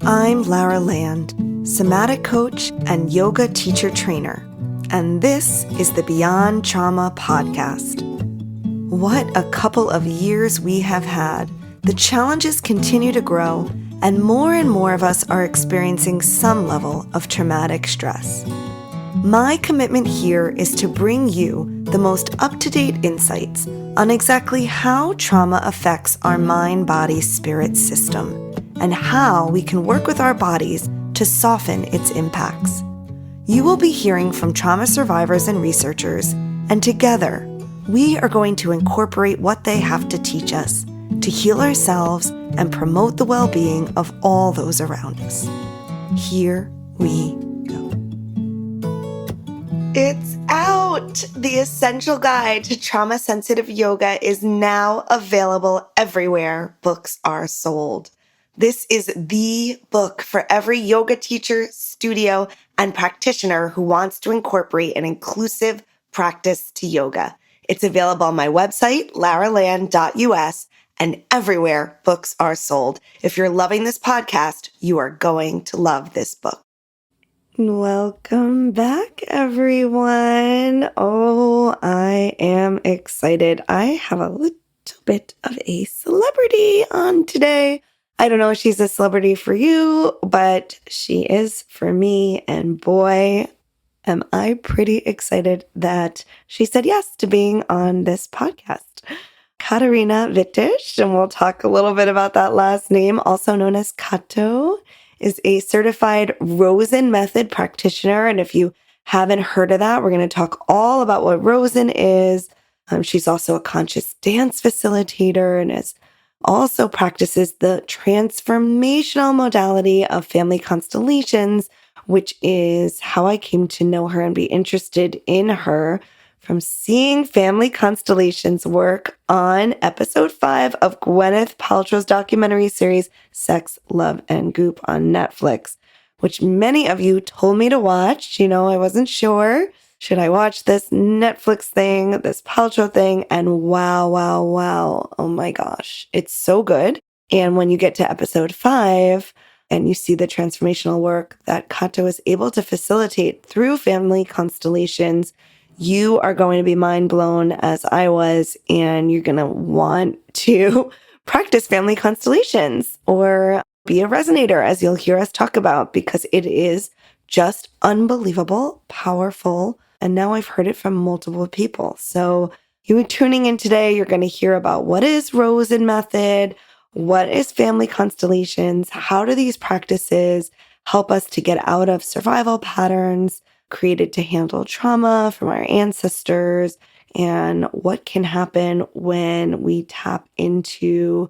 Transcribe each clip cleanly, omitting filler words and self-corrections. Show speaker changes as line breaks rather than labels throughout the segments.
I'm Lara Land, somatic coach and yoga teacher trainer, and this is the Beyond Trauma podcast. What a couple of years we have had. The challenges continue to grow, and more of us are experiencing some level of traumatic stress. My commitment here is to bring you the most up-to-date insights on exactly how trauma affects our mind, body, spirit system, and how we can work with our bodies to soften its impacts. You will be hearing from trauma survivors and researchers, and together, we are going to incorporate what they have to teach us to heal ourselves and promote the well-being of all those around us. Here we go. It's out! The Essential Guide to Trauma-Sensitive Yoga is now available everywhere books are sold. This is the book for every yoga teacher, studio, and practitioner who wants to incorporate an inclusive practice to yoga. It's available on my website, laraland.us, and everywhere books are sold. If you're loving this podcast, you are going to love this book. Welcome back, everyone. Oh, I am excited. I have a little bit of a celebrity on today. I don't know if she's a celebrity for you, but she is for me. And boy, am I pretty excited that she said yes to being on this podcast. Katarina Wittich, and we'll talk a little bit about that last name, also known as Kato, is a certified Rosen method practitioner. And if you haven't heard of that, we're going to talk all about what Rosen is. She's also a conscious dance facilitator and also practices the transformational modality of family constellations, which is how I came to know her and be interested in her from seeing Family Constellations work on episode 5 of Gwyneth Paltrow's documentary series, Sex, Love, and Goop on Netflix, which many of you told me to watch. You know, I wasn't sure. Should I watch this Netflix thing, this Paltrow thing? And wow. Oh my gosh, it's so good. And when you get to episode 5 and you see the transformational work that Kato is able to facilitate through Family Constellations, you are going to be mind blown as I was, and you're going to want to practice Family Constellations or be a resonator, as you'll hear us talk about, because it is just unbelievable, powerful. And now I've heard it from multiple people. So you tuning in today, you're going to hear about what is Rosen method, what is Family Constellations, how do these practices help us to get out of survival patterns created to handle trauma from our ancestors, and what can happen when we tap into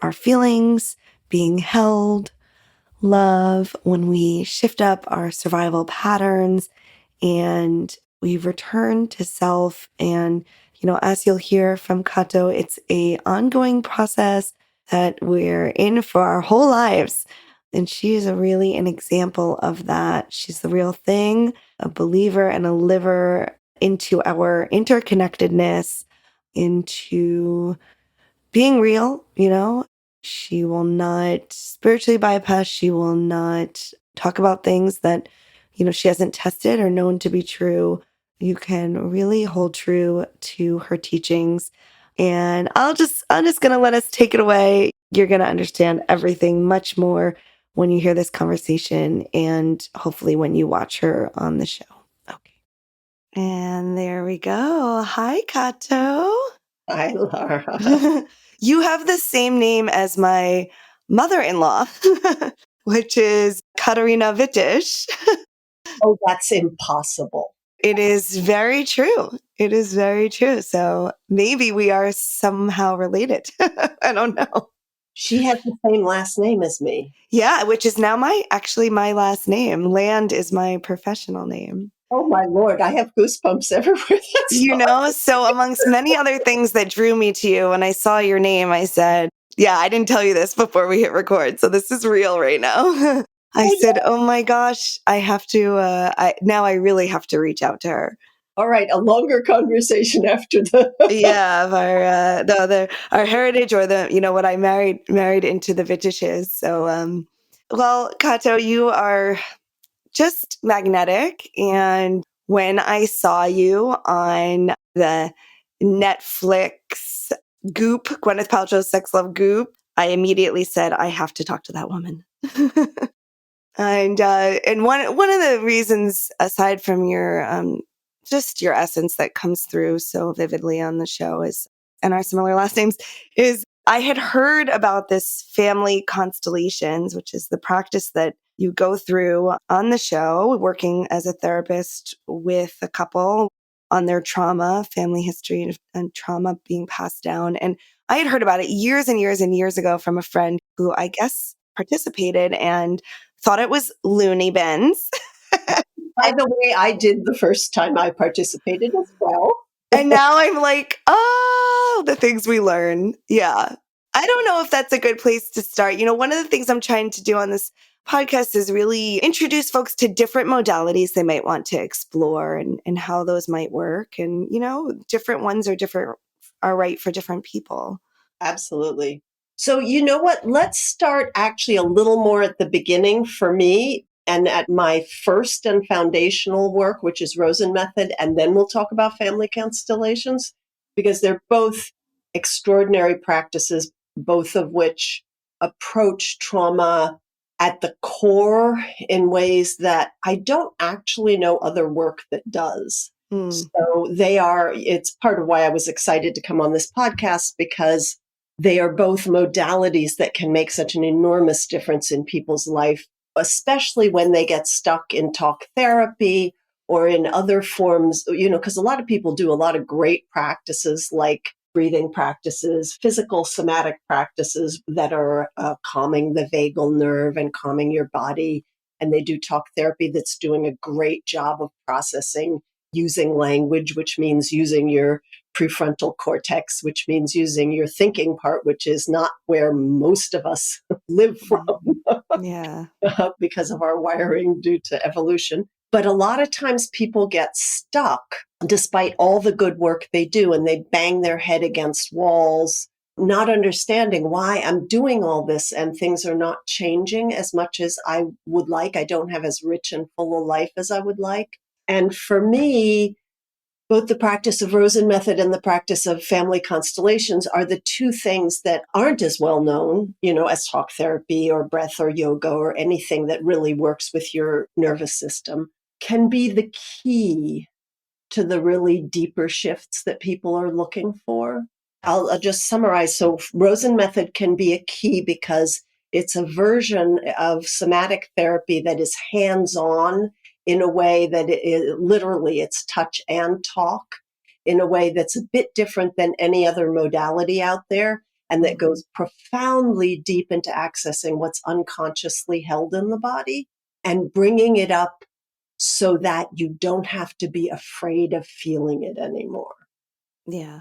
our feelings, being held, love, when we shift up our survival patterns and we return to self. And, you know, as you'll hear from Kato, it's an ongoing process that we're in for our whole lives. And she is really an example of that. She's the real thing, a believer and a liver into our interconnectedness, into being real, you know. She will not spiritually bypass. She will not talk about things that, you know, she hasn't tested or known to be true. You can really hold true to her teachings. And I'm just going to let us take it away. You're going to understand everything much more when you hear this conversation and hopefully when you watch her on the show. Okay. And there we go. Hi, Kato.
Hi, Lara.
You have the same name as my mother-in-law, which is Katarina Wittich.
Oh, that's impossible.
It is very true. It is very true. So maybe we are somehow related. I don't know.
She has the same last name as me.
Yeah, which is now my last name. Land is my professional name.
Oh my Lord, I have goosebumps everywhere. That's
you know, so amongst many other things that drew me to you, when I saw your name, I said, yeah, I didn't tell you this before we hit record. So this is real right now. I said, oh my gosh, I have to, now I really have to reach out to her.
All right, a longer conversation after the
yeah, of our heritage, or the, you know, what I married into the Wittiches. So Well, Kato, you are just magnetic. And when I saw you on the Netflix Goop, Gwyneth Paltrow's Sex Love Goop, I immediately said, I have to talk to that woman. And one of the reasons, aside from your just your essence that comes through so vividly on the show is, and our similar last names, is I had heard about this family constellations, which is the practice that you go through on the show, working as a therapist with a couple on their trauma, family history, and trauma being passed down. And I had heard about it years and years and years ago from a friend who I guess participated and thought it was loony bins.
By the way, I did the first time I participated as well.
And now I'm like, oh, the things we learn. Yeah. I don't know if that's a good place to start. You know, one of the things I'm trying to do on this podcast is really introduce folks to different modalities they might want to explore and how those might work. And, you know, different ones are right for different people.
Absolutely. So, you know what? Let's start actually a little more at the beginning for me and at my first and foundational work, which is Rosen Method. And then we'll talk about family constellations because they're both extraordinary practices, both of which approach trauma at the core in ways that I don't actually know other work that does.
Mm,
So it's part of why I was excited to come on this podcast because they are both modalities that can make such an enormous difference in people's life, especially when they get stuck in talk therapy or in other forms, because a lot of people do a lot of great practices like breathing practices, physical somatic practices that are calming the vagal nerve and calming your body. And they do talk therapy that's doing a great job of processing using language, which means using your prefrontal cortex, which means using your thinking part, which is not where most of us live from
yeah.
because of our wiring due to evolution. But a lot of times people get stuck despite all the good work they do and they bang their head against walls, not understanding why I'm doing all this and things are not changing as much as I would like. I don't have as rich and full a life as I would like. And for me, both the practice of Rosen Method and the practice of family constellations are the two things that aren't as well known, as talk therapy or breath or yoga or anything that really works with your nervous system, can be the key to the really deeper shifts that people are looking for. I'll just summarize. So Rosen Method can be a key because it's a version of somatic therapy that is hands-on in a way that literally it's touch and talk in a way that's a bit different than any other modality out there and that goes profoundly deep into accessing what's unconsciously held in the body and bringing it up so that you don't have to be afraid of feeling it anymore.
Yeah.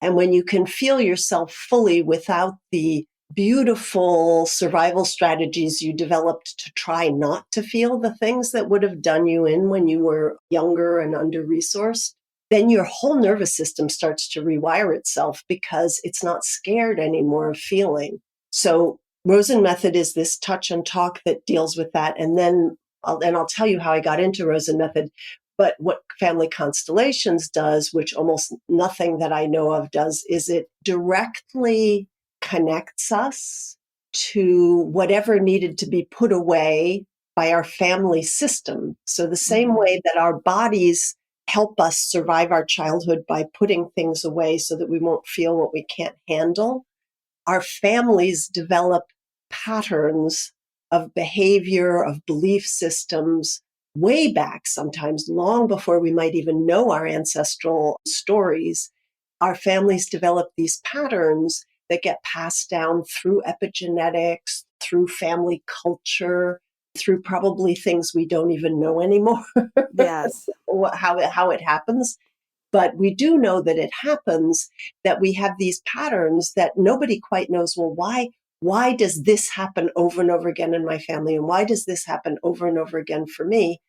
And when you can feel yourself fully without the beautiful survival strategies you developed to try not to feel the things that would have done you in when you were younger and under-resourced, then your whole nervous system starts to rewire itself because it's not scared anymore of feeling. So Rosen Method is this touch and talk that deals with that. And then I'll tell you how I got into Rosen Method. But what Family Constellations does, which almost nothing that I know of does, is it directly connects us to whatever needed to be put away by our family system. So the same way that our bodies help us survive our childhood by putting things away so that we won't feel what we can't handle, our families develop patterns of behavior, of belief systems way back, sometimes long before we might even know our ancestral stories. Our families develop these patterns that get passed down through epigenetics, through family culture, through probably things we don't even know anymore,
Yes.
how it happens. But we do know that it happens, that we have these patterns that nobody quite knows, well, why does this happen over and over again in my family? And why does this happen over and over again for me?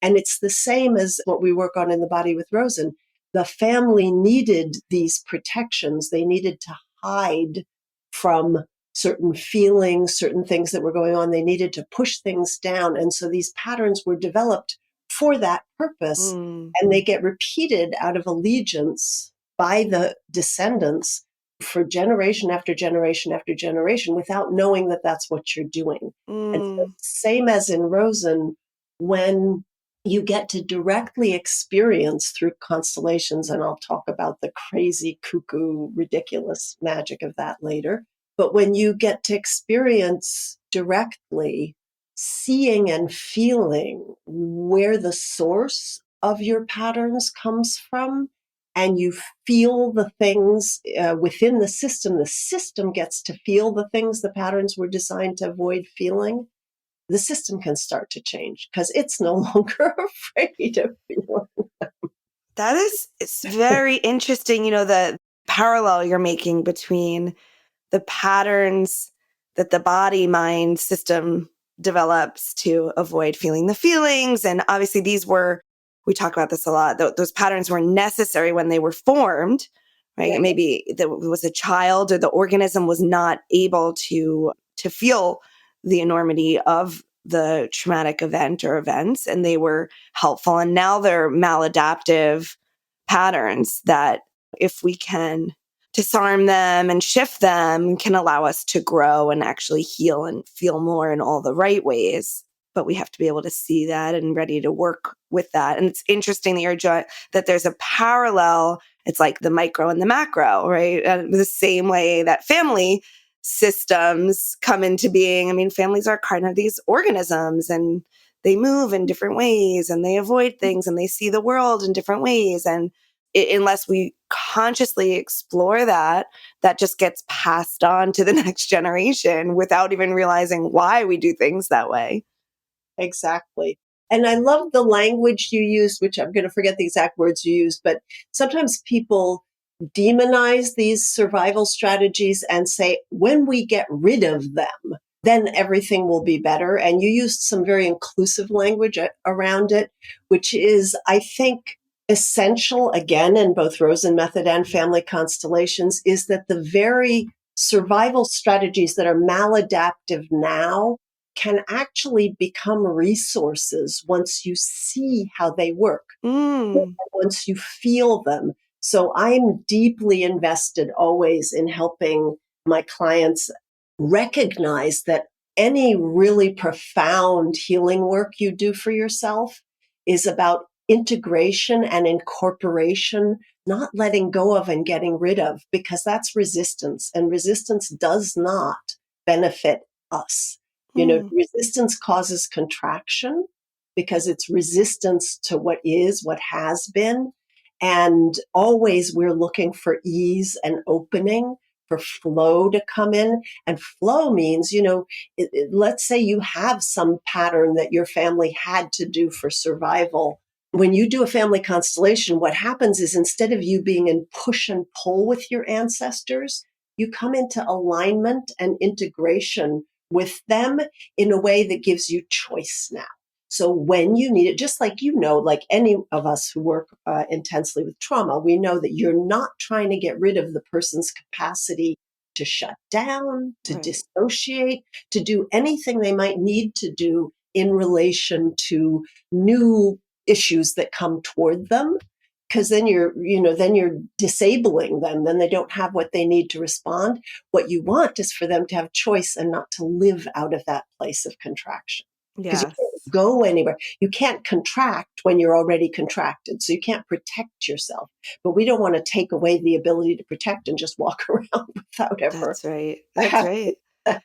And it's the same as what we work on in the body with Rosen. The family needed these protections. They needed to hide from certain feelings, certain things that were going on. They needed to push things down. And so these patterns were developed for that purpose.
Mm,
And they get repeated out of allegiance by the descendants for generation after generation after generation without knowing that that's what you're doing. And so,
mm,
same as in Rosen, when you get to directly experience through constellations, and I'll talk about the crazy, cuckoo, ridiculous magic of that later. But when you get to experience directly seeing and feeling where the source of your patterns comes from, and you feel the things within the system gets to feel the things the patterns were designed to avoid feeling, the system can start to change because it's no longer afraid of feeling.
that is, it's very interesting, the parallel you're making between the patterns that the body mind system develops to avoid feeling the feelings. And obviously, we talk about this a lot, those patterns were necessary when they were formed, right?
Right.
Maybe there was a child or the organism was not able to feel the enormity of the traumatic event or events, and they were helpful. And now they're maladaptive patterns that, if we can disarm them and shift them, can allow us to grow and actually heal and feel more in all the right ways. But we have to be able to see that and ready to work with that. And it's interesting that there's a parallel. It's like the micro and the macro, right? And the same way that family systems come into being. I mean, families are kind of these organisms, and they move in different ways, and they avoid things, and they see the world in different ways. And unless we consciously explore that, that just gets passed on to the next generation without even realizing why we do things that way.
Exactly. And I love the language you used, which I'm going to forget the exact words you used, but sometimes people demonize these survival strategies and say, when we get rid of them, then everything will be better. And you used some very inclusive language around it, which is, I think, essential, again, in both Rosen method and family constellations, is that the very survival strategies that are maladaptive now can actually become resources once you see how they work,
Mm,
once you feel them. So I'm deeply invested always in helping my clients recognize that any really profound healing work you do for yourself is about integration and incorporation, not letting go of and getting rid of, because that's resistance, and resistance does not benefit us.
mm,
Resistance causes contraction because it's resistance to what is, what has been. And always we're looking for ease and opening, for flow to come in. And flow means, let's say you have some pattern that your family had to do for survival. When you do a family constellation, what happens is, instead of you being in push and pull with your ancestors, you come into alignment and integration with them in a way that gives you choice now. So when you need it, just like, like any of us who work intensely with trauma, we know that you're not trying to get rid of the person's capacity to shut down, to
right.
dissociate, to do anything they might need to do in relation to new issues that come toward them. Because then you're disabling them. Then they don't have what they need to respond. What you want is for them to have choice and not to live out of that place of contraction, because you
Yes.
can't go anywhere. You can't contract when you're already contracted. So you can't protect yourself. But we don't want to take away the ability to protect and just walk around without ever
That's right. That's
having
right.
that.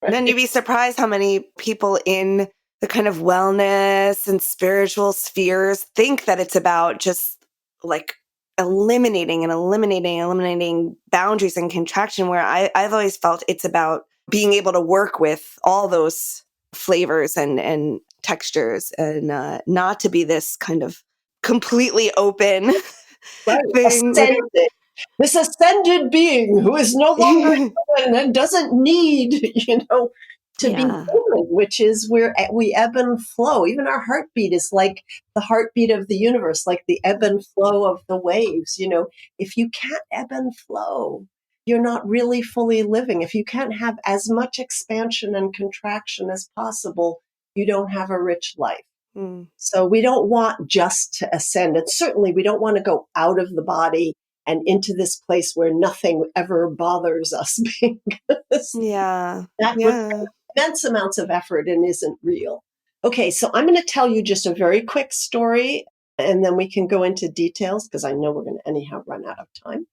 And then
Right?
you'd be surprised how many people in the kind of wellness and spiritual spheres think that it's about just like eliminating boundaries and contraction, where I've always felt it's about being able to work with all those flavors and textures, and not to be this kind of completely open
Right.
thing with
Ascended. This ascended being who is no longer human and doesn't need, to be
yeah.
human, which is where we ebb and flow. Even our heartbeat is like the heartbeat of the universe, like the ebb and flow of the waves. If you can't ebb and flow, you're not really fully living. If you can't have as much expansion and contraction as possible, you don't have a rich life.
Mm.
So we don't want just to ascend. And certainly we don't want to go out of the body and into this place where nothing ever bothers us because
Yeah.
that
Yeah.
requires immense amounts of effort and isn't real. Okay, so I'm going to tell you just a very quick story and then we can go into details because I know we're going to anyhow run out of time.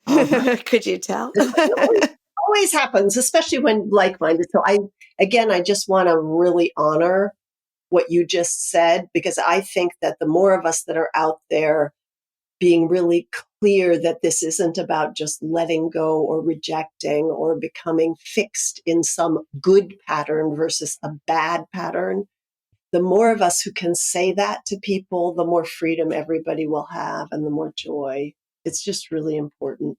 Um,
Could you tell?
it always happens, especially when like-minded. So I just want to really honor what you just said, because I think that the more of us that are out there being really clear that this isn't about just letting go or rejecting or becoming fixed in some good pattern versus a bad pattern, the more of us who can say that to people, the more freedom everybody will have and the more joy. It's just really important.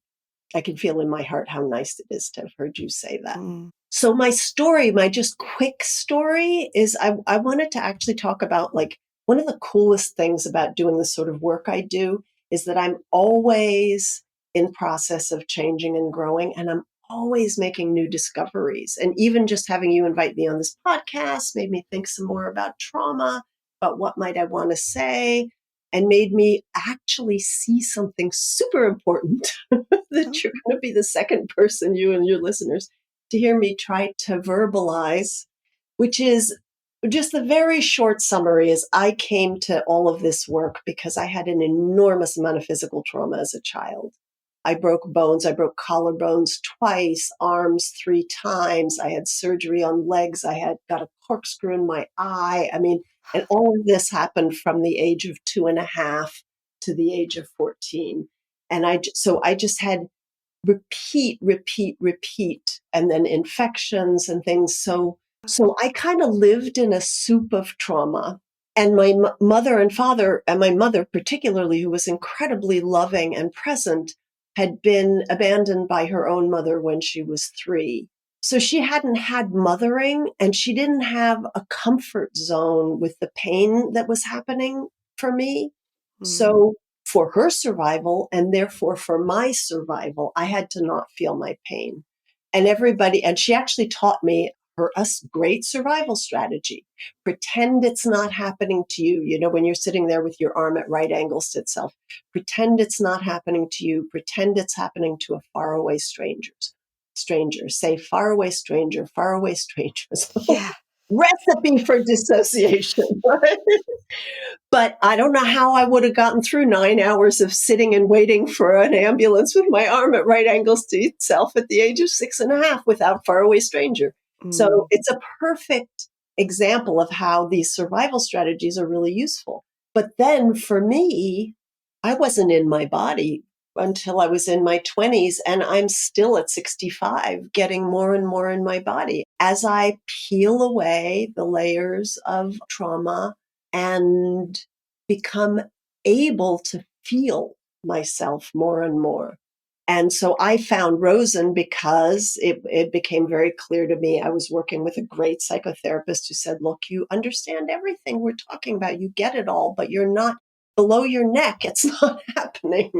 I can feel in my heart how nice it is to have heard you say that.
Mm.
So my story, my just quick story is I wanted to actually talk about, like, one of the coolest things about doing the sort of work I do is that I'm always in process of changing and growing, and I'm always making new discoveries. And even just having you invite me on this podcast made me think some more about trauma, about what might I want to say, and made me actually see something super important that you're going to be the second person, you and your listeners, to hear me try to verbalize, which is just the very short summary is I came to all of this work because I had an enormous amount of physical trauma as a child. I broke bones. I broke collarbones twice, arms 3 times. I had surgery on legs. I had got a corkscrew in my eye. I mean, and all of this happened from the age of 2.5 to the age of 14. And so I just had repeat, and then infections and things. So I kind of lived in a soup of trauma. And my mother and father, and my mother particularly, who was incredibly loving and present, had been abandoned by her own mother when she was 3. So she hadn't had mothering, and she didn't have a comfort zone with the pain that was happening for me.
Mm.
So for her survival, and therefore for my survival, I had to not feel my pain. And she actually taught me great survival strategy. Pretend it's not happening to you. You know, when you're sitting there with your arm at right angles to itself, pretend it's not happening to you. Pretend it's happening to a faraway stranger. Say faraway stranger, faraway stranger. So,
Yeah.
recipe for dissociation, right? But I don't know how I would have gotten through 9 hours of sitting and waiting for an ambulance with my arm at right angles to itself at the age of 6.5 without faraway stranger. So
Mm.
it's a perfect example of how these survival strategies are really useful. But then for me, I wasn't in my body until I was in my 20s, and I'm still at 65 getting more and more in my body as I peel away the layers of trauma and become able to feel myself more and more. And so I found Rosen because it became very clear to me. I was working with a great psychotherapist who said, look, you understand everything we're talking about. You get it all, but you're not below your neck. It's not happening.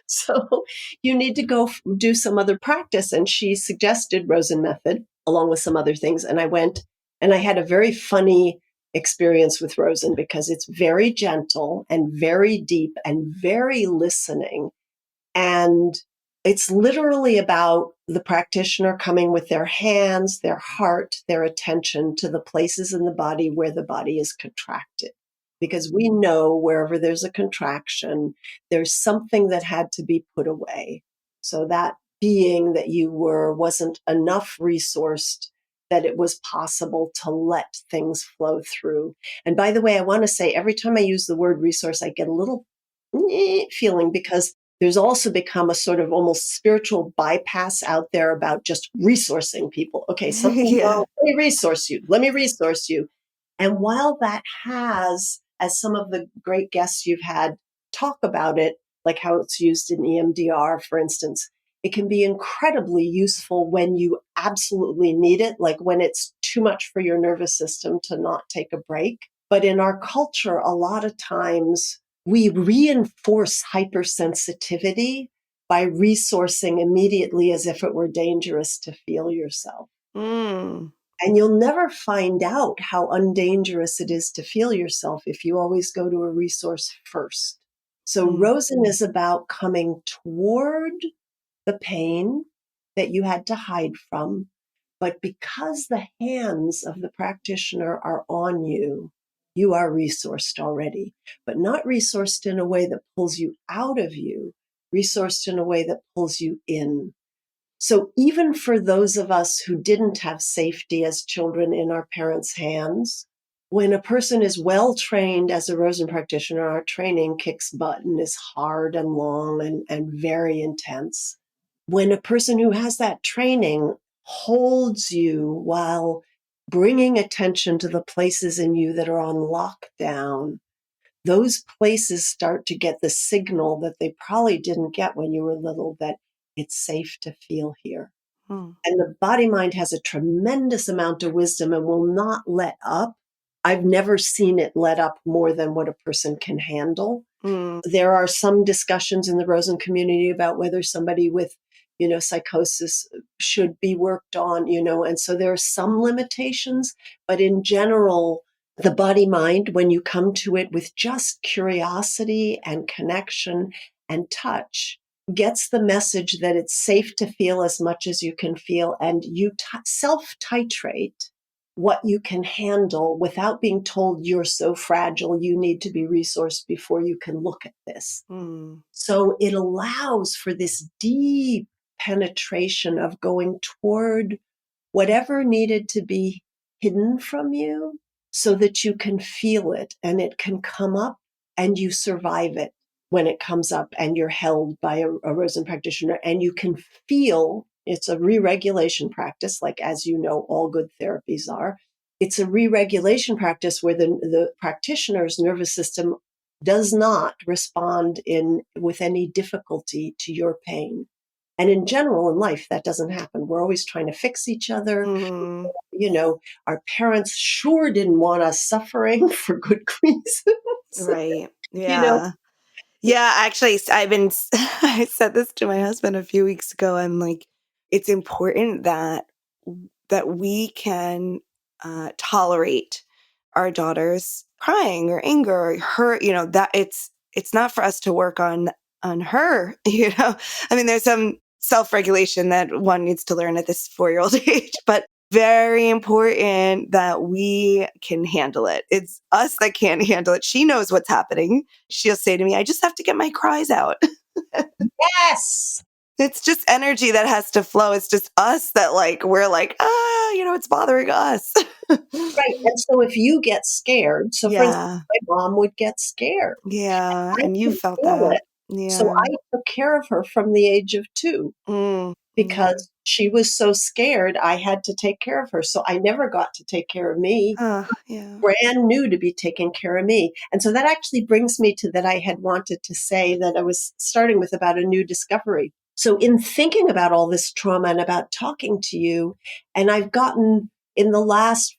So you need to go do some other practice. And she suggested Rosen method along with some other things. And I went and I had a very funny experience with Rosen because it's very gentle and very deep and very listening. And it's literally about the practitioner coming with their hands, their heart, their attention to the places in the body where the body is contracted. Because we know wherever there's a contraction, there's something that had to be put away. So that being that you wasn't enough resourced that it was possible to let things flow through. And by the way, I want to say every time I use the word resource, I get a little feeling because there's also become a sort of almost spiritual bypass out there about just resourcing people. Okay, something's
Yeah.
wrong. Let me resource you. Let me resource you. And while that has, as some of the great guests you've had talk about it, like how it's used in EMDR, for instance, it can be incredibly useful when you absolutely need it, like when it's too much for your nervous system to not take a break. But in our culture, a lot of times we reinforce hypersensitivity by resourcing immediately as if it were dangerous to feel yourself.
Mm.
And you'll never find out how undangerous it is to feel yourself if you always go to a resource first. So
Mm.
Rosen is about coming toward the pain that you had to hide from. But because the hands of the practitioner are on you, you are resourced already, but not resourced in a way that pulls you out of you, resourced in a way that pulls you in. So even for those of us who didn't have safety as children in our parents' hands, when a person is well trained as a Rosen practitioner, our training kicks butt and is hard and long and very intense. When a person who has that training holds you while bringing attention to the places in you that are on lockdown, those places start to get the signal that they probably didn't get when you were little, that it's safe to feel here.
Mm.
And the body mind has a tremendous amount of wisdom and will not let up. I've never seen it let up more than what a person can handle.
Mm.
There are some discussions in the Rosen community about whether somebody with, psychosis should be worked on, and so there are some limitations, but in general, the body mind, when you come to it with just curiosity and connection and touch, gets the message that it's safe to feel as much as you can feel, and you self titrate what you can handle without being told you're so fragile, you need to be resourced before you can look at this.
Mm.
So it allows for this deep penetration of going toward whatever needed to be hidden from you so that you can feel it and it can come up and you survive it when it comes up and you're held by a Rosen practitioner and you can feel it's a re-regulation practice, like, as you know, all good therapies are. It's a re-regulation practice where the practitioner's nervous system does not respond with any difficulty to your pain. And in general, in life, that doesn't happen. We're always trying to fix each other.
Mm.
Our parents sure didn't want us suffering for good reasons.
Right.
you know,
Yeah. Yeah, actually, I said this to my husband a few weeks ago. I'm like, it's important that we can tolerate our daughter's crying or anger or her, that it's not for us to work on her, I mean, there's some self-regulation that one needs to learn at this 4-year-old age, but very important that we can handle it. It's us that can't handle it. She knows what's happening. She'll say to me, I just have to get my cries out.
yes.
It's just energy that has to flow. It's just us that we're like, it's bothering us.
Right. And so if you get scared, so for instance,
Yeah.
my mom would get scared.
Yeah.
I
And you
could
felt
feel
that.
it. So
Yeah.
I took care of her from the age of 2
Mm. Mm.
because she was so scared. I had to take care of her. So I never got to take care of me.
Yeah.
Brand new to be taking care of me. And so that actually brings me to that I had wanted to say that I was starting with about a new discovery. So in thinking about all this trauma and about talking to you, and I've gotten in the last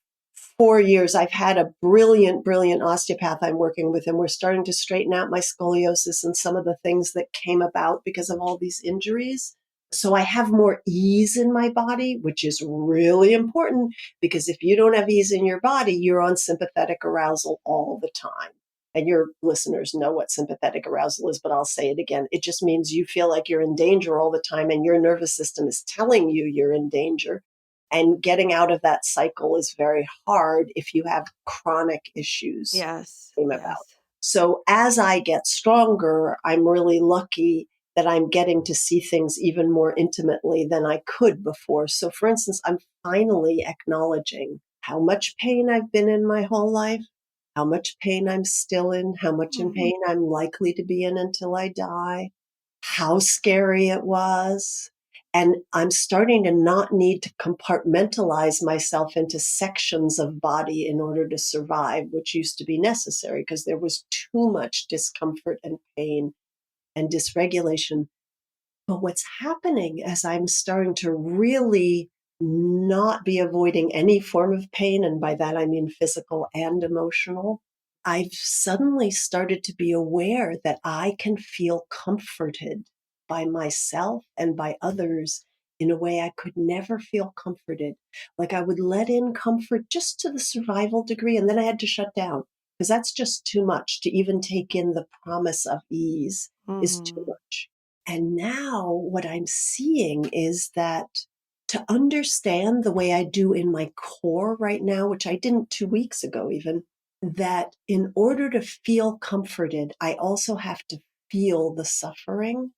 4 years, I've had a brilliant, brilliant osteopath I'm working with, and we're starting to straighten out my scoliosis and some of the things that came about because of all these injuries. So I have more ease in my body, which is really important because if you don't have ease in your body, you're on sympathetic arousal all the time. And your listeners know what sympathetic arousal is, but I'll say it again. It just means you feel like you're in danger all the time and your nervous system is telling you you're in danger. And getting out of that cycle is very hard if you have chronic issues
Yes.
came about.
Yes.
So as I get stronger, I'm really lucky that I'm getting to see things even more intimately than I could before. So for instance, I'm finally acknowledging how much pain I've been in my whole life, how much pain I'm still in, how much in
Mm.
pain I'm likely to be in until I die, how scary it was. And I'm starting to not need to compartmentalize myself into sections of body in order to survive, which used to be necessary because there was too much discomfort and pain and dysregulation. But what's happening as I'm starting to really not be avoiding any form of pain, and by that I mean physical and emotional, I've suddenly started to be aware that I can feel comforted by myself and by others in a way I could never feel comforted. Like I would let in comfort just to the survival degree, and then I had to shut down because that's just too much to even take in the promise of ease is too
Mm-hmm.
much. And now what I'm seeing is that to understand the way I do in my core right now, which I didn't 2 weeks ago even, that in order to feel comforted, I also have to feel the suffering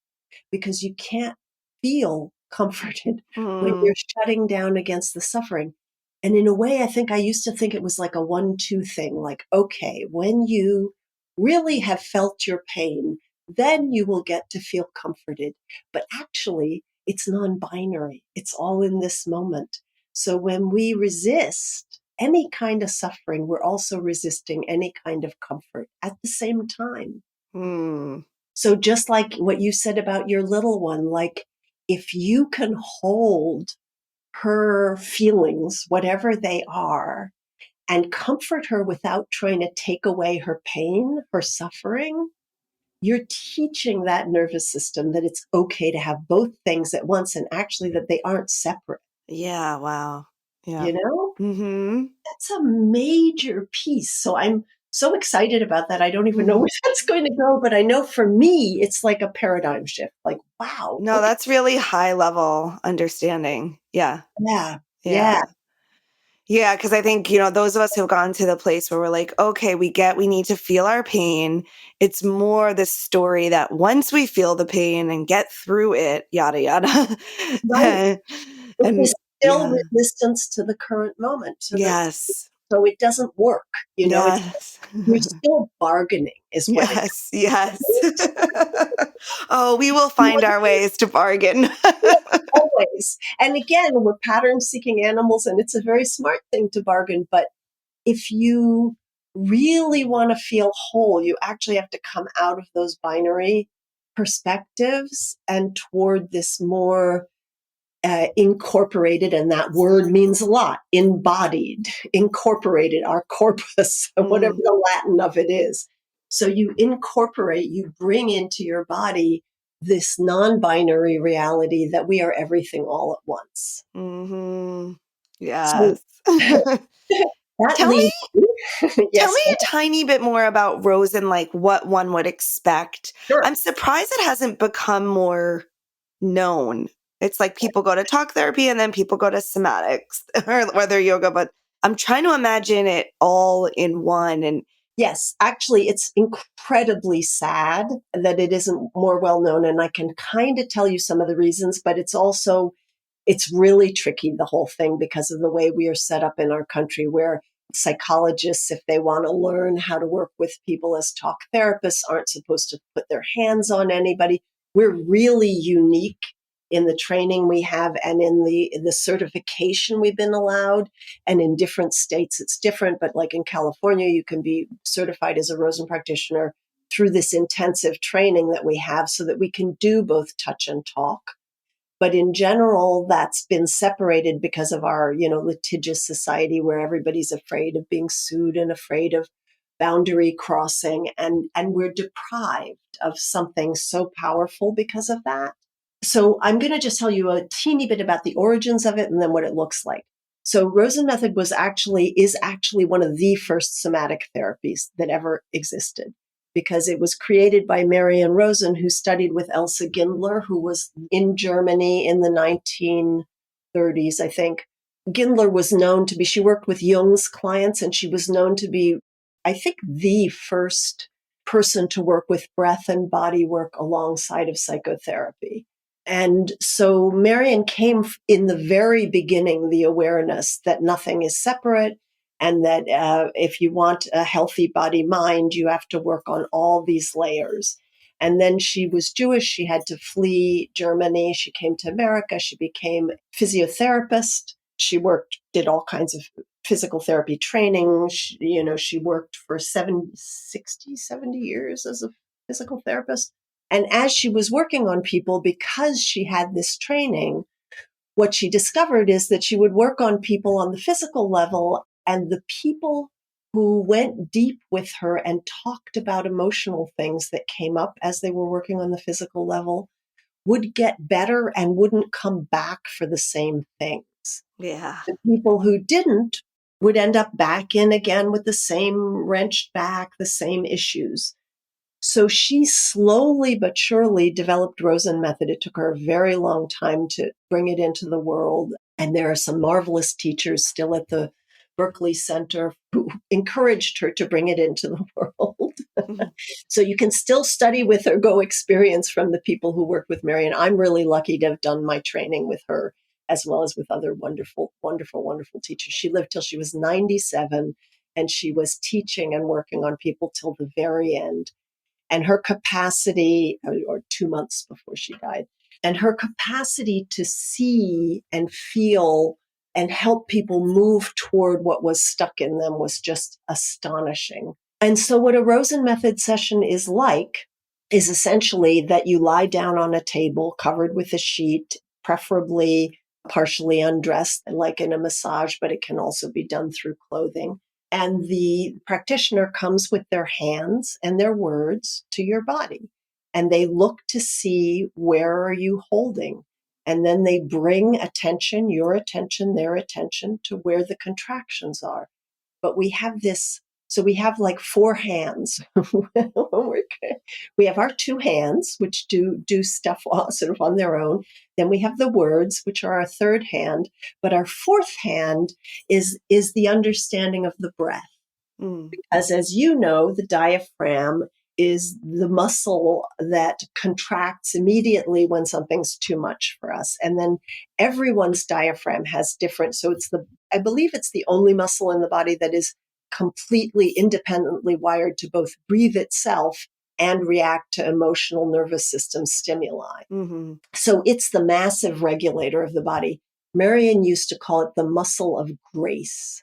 because you can't feel comforted when
Mm.
you're shutting down against the suffering. And in a way, I think I used to think it was like a 1-2 thing, like, okay, when you really have felt your pain, then you will get to feel comforted. But actually, it's non binary, it's all in this moment. So when we resist any kind of suffering, we're also resisting any kind of comfort at the same time.
Mm.
So just like what you said about your little one, like if you can hold her feelings, whatever they are, and comfort her without trying to take away her pain, her suffering, you're teaching that nervous system that it's okay to have both things at once and actually that they aren't separate,
Yeah, wow. Yeah.
you know?
Mm-hmm.
That's a major piece. So I'm so excited about that. I don't even know
Mm-hmm.
where that's going to go, but I know for me, it's like a paradigm shift. Like, wow,
No,
okay,
that's really high level understanding. Yeah.
yeah, yeah,
Yeah. Yeah, because I think, those of us who've gone to the place where we're like, okay, we need to feel our pain. It's more this story that once we feel the pain and get through it, yada, yada.
right. Which
And
is still
yeah,
resistance to the current moment,
yes,
so it doesn't work. It's
yes,
you're still bargaining, is what it
yes, yes.
is.
Oh, we will find our ways to bargain.
Always. And again, we're pattern seeking animals, and it's a very smart thing to bargain. But if you really want to feel whole, you actually have to come out of those binary perspectives and toward this more incorporated, and that word means a lot, embodied, incorporated, our corpus, whatever
Mm,
the Latin of it is. So you incorporate, you bring into your body this non binary reality that we are everything all at once.
hmm.
So
Yes.
that
Tell me
leads,
Tell me
yes,
a tiny bit more about Rose and like what one would expect.
sure.
I'm surprised it hasn't become more known. It's like people go to talk therapy and then people go to somatics or whether yoga, but I'm trying to imagine it all in one. And
Yes, actually, it's incredibly sad that it isn't more well known. And I can kind of tell you some of the reasons, but it's really tricky, the whole thing, because of the way we are set up in our country, where psychologists, if they want to learn how to work with people as talk therapists, aren't supposed to put their hands on anybody. We're really unique in the training we have and in the certification we've been allowed. And in different states, it's different. But like in California, you can be certified as a Rosen practitioner through this intensive training that we have so that we can do both touch and talk. But in general, that's been separated because of our, litigious society where everybody's afraid of being sued and afraid of boundary crossing. And we're deprived of something so powerful because of that. So I'm going to just tell you a teeny bit about the origins of it and then what it looks like. So Rosen method is actually one of the first somatic therapies that ever existed, because it was created by Marianne Rosen, who studied with Elsa Gindler, who was in Germany in the 1930s, I think. Gindler was known to be, she worked with Jung's clients, and she was known to be, I think, the first person to work with breath and body work alongside of psychotherapy. And so Marion came in the very beginning, the awareness that nothing is separate, and that if you want a healthy body mind, you have to work on all these layers. And then she was Jewish. She had to flee Germany. She came to America. She became a physiotherapist. She did all kinds of physical therapy training. She worked for 70 years as a physical therapist. And as she was working on people, because she had this training, what she discovered is that she would work on people on the physical level, and the people who went deep with her and talked about emotional things that came up as they were working on the physical level would get better and wouldn't come back for the same things.
Yeah.
The people who didn't would end up back in again with the same wrenched back, the same issues. So she slowly but surely developed Rosen method. It took her a very long time to bring it into the world. And there are some marvelous teachers still at the Berkeley Center who encouraged her to bring it into the world. So you can still study with her, go experience from the people who work with Mary. And I'm really lucky to have done my training with her, as well as with other wonderful, wonderful, wonderful teachers. She lived till she was 97, and she was teaching and working on people till the very end. And her capacity, or 2 months before she died, and her capacity to see and feel and help people move toward what was stuck in them was just astonishing. And so what a Rosen method session is like is essentially that you lie down on a table covered with a sheet, preferably partially undressed, like in a massage, but it can also be done through clothing. And the practitioner comes with their hands and their words to your body. And they look to see, where are you holding? And then they bring attention, your attention, their attention to where the contractions are. But we have this, so we have like four hands. We have our two hands, which do stuff sort of on their own. Then we have the words, which are our third hand. But our fourth hand is the understanding of the breath. As you know, the diaphragm is the muscle that contracts immediately when something's too much for us. And then everyone's diaphragm has different. So I believe it's the only muscle in the body that is completely independently wired to both breathe itself and react to emotional nervous system stimuli.
Mm-hmm.
So it's the massive regulator of the body. Marion used to call it the muscle of grace,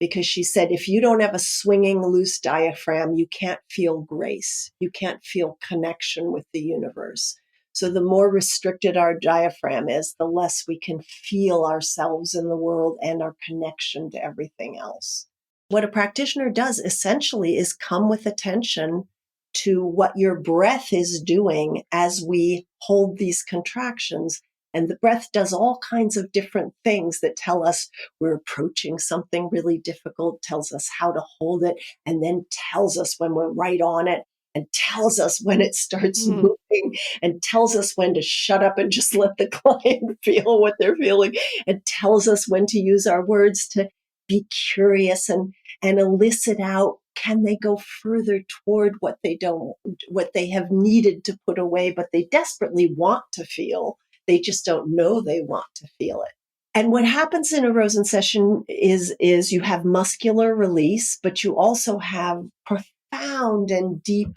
because she said, if you don't have a swinging, loose diaphragm, you can't feel grace. You can't feel connection with the universe. So the more restricted our diaphragm is, the less we can feel ourselves in the world and our connection to everything else. What a practitioner does essentially is come with attention to what your breath is doing as we hold these contractions. And the breath does all kinds of different things that tell us we're approaching something really difficult, tells us how to hold it, and then tells us when we're right on it, and tells us when it starts moving, and tells us when to shut up and just let the client feel what they're feeling, and tells us when to use our words to be curious and elicit out, can they go further toward what they have needed to put away, but they desperately want to feel. They just don't know they want to feel it. And what happens in a Rosen session is you have muscular release, but you also have profound and deep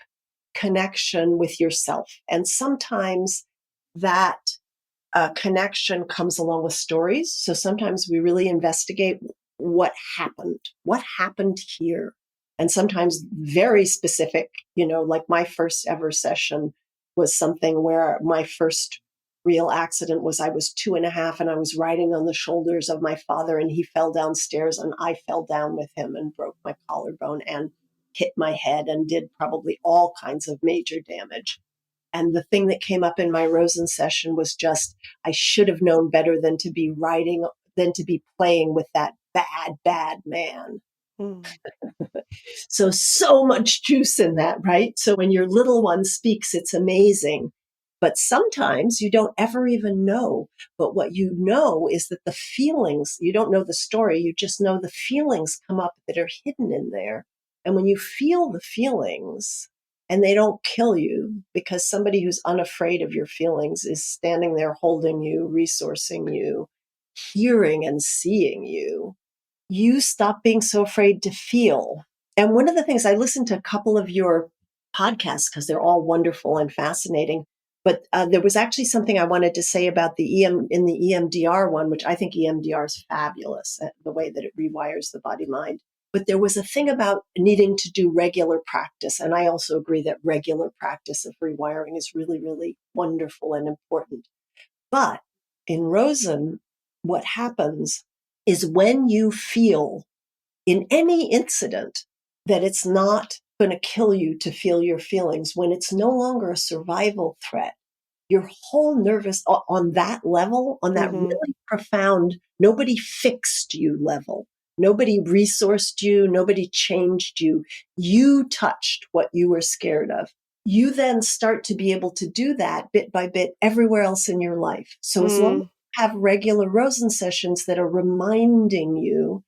connection with yourself. And sometimes that connection comes along with stories. So sometimes we really investigate what happened here. And sometimes very specific, like my first ever session was something where my first real accident was, I was 2.5 and I was riding on the shoulders of my father, and he fell downstairs and I fell down with him and broke my collarbone and hit my head and did probably all kinds of major damage. And the thing that came up in my Rosen session was just, I should have known better than to be playing with that bad, bad man. So much juice in that, right? So when your little one speaks, it's amazing. But sometimes you don't ever even know. But what you know is that the feelings, you don't know the story, you just know the feelings come up that are hidden in there. And when you feel the feelings, and they don't kill you, because somebody who's unafraid of your feelings is standing there holding you, resourcing you, hearing and seeing you, you stop being so afraid to feel. And one of the things, I listened to a couple of your podcasts because they're all wonderful and fascinating. But there was actually something I wanted to say about the EMDR one, which I think EMDR is fabulous, the way that it rewires the body mind. But there was a thing about needing to do regular practice. And I also agree that regular practice of rewiring is really, really wonderful and important. But in Rosen, what happens is when you feel in any incident that it's not going to kill you to feel your feelings, when it's no longer a survival threat, your whole nervous on that level, on that
Mm-hmm.
really profound, nobody fixed you level. Nobody resourced you. Nobody changed you. You touched what you were scared of. You then start to be able to do that bit by bit everywhere else in your life. So as long as
Mm.
you have regular Rosen sessions that are reminding you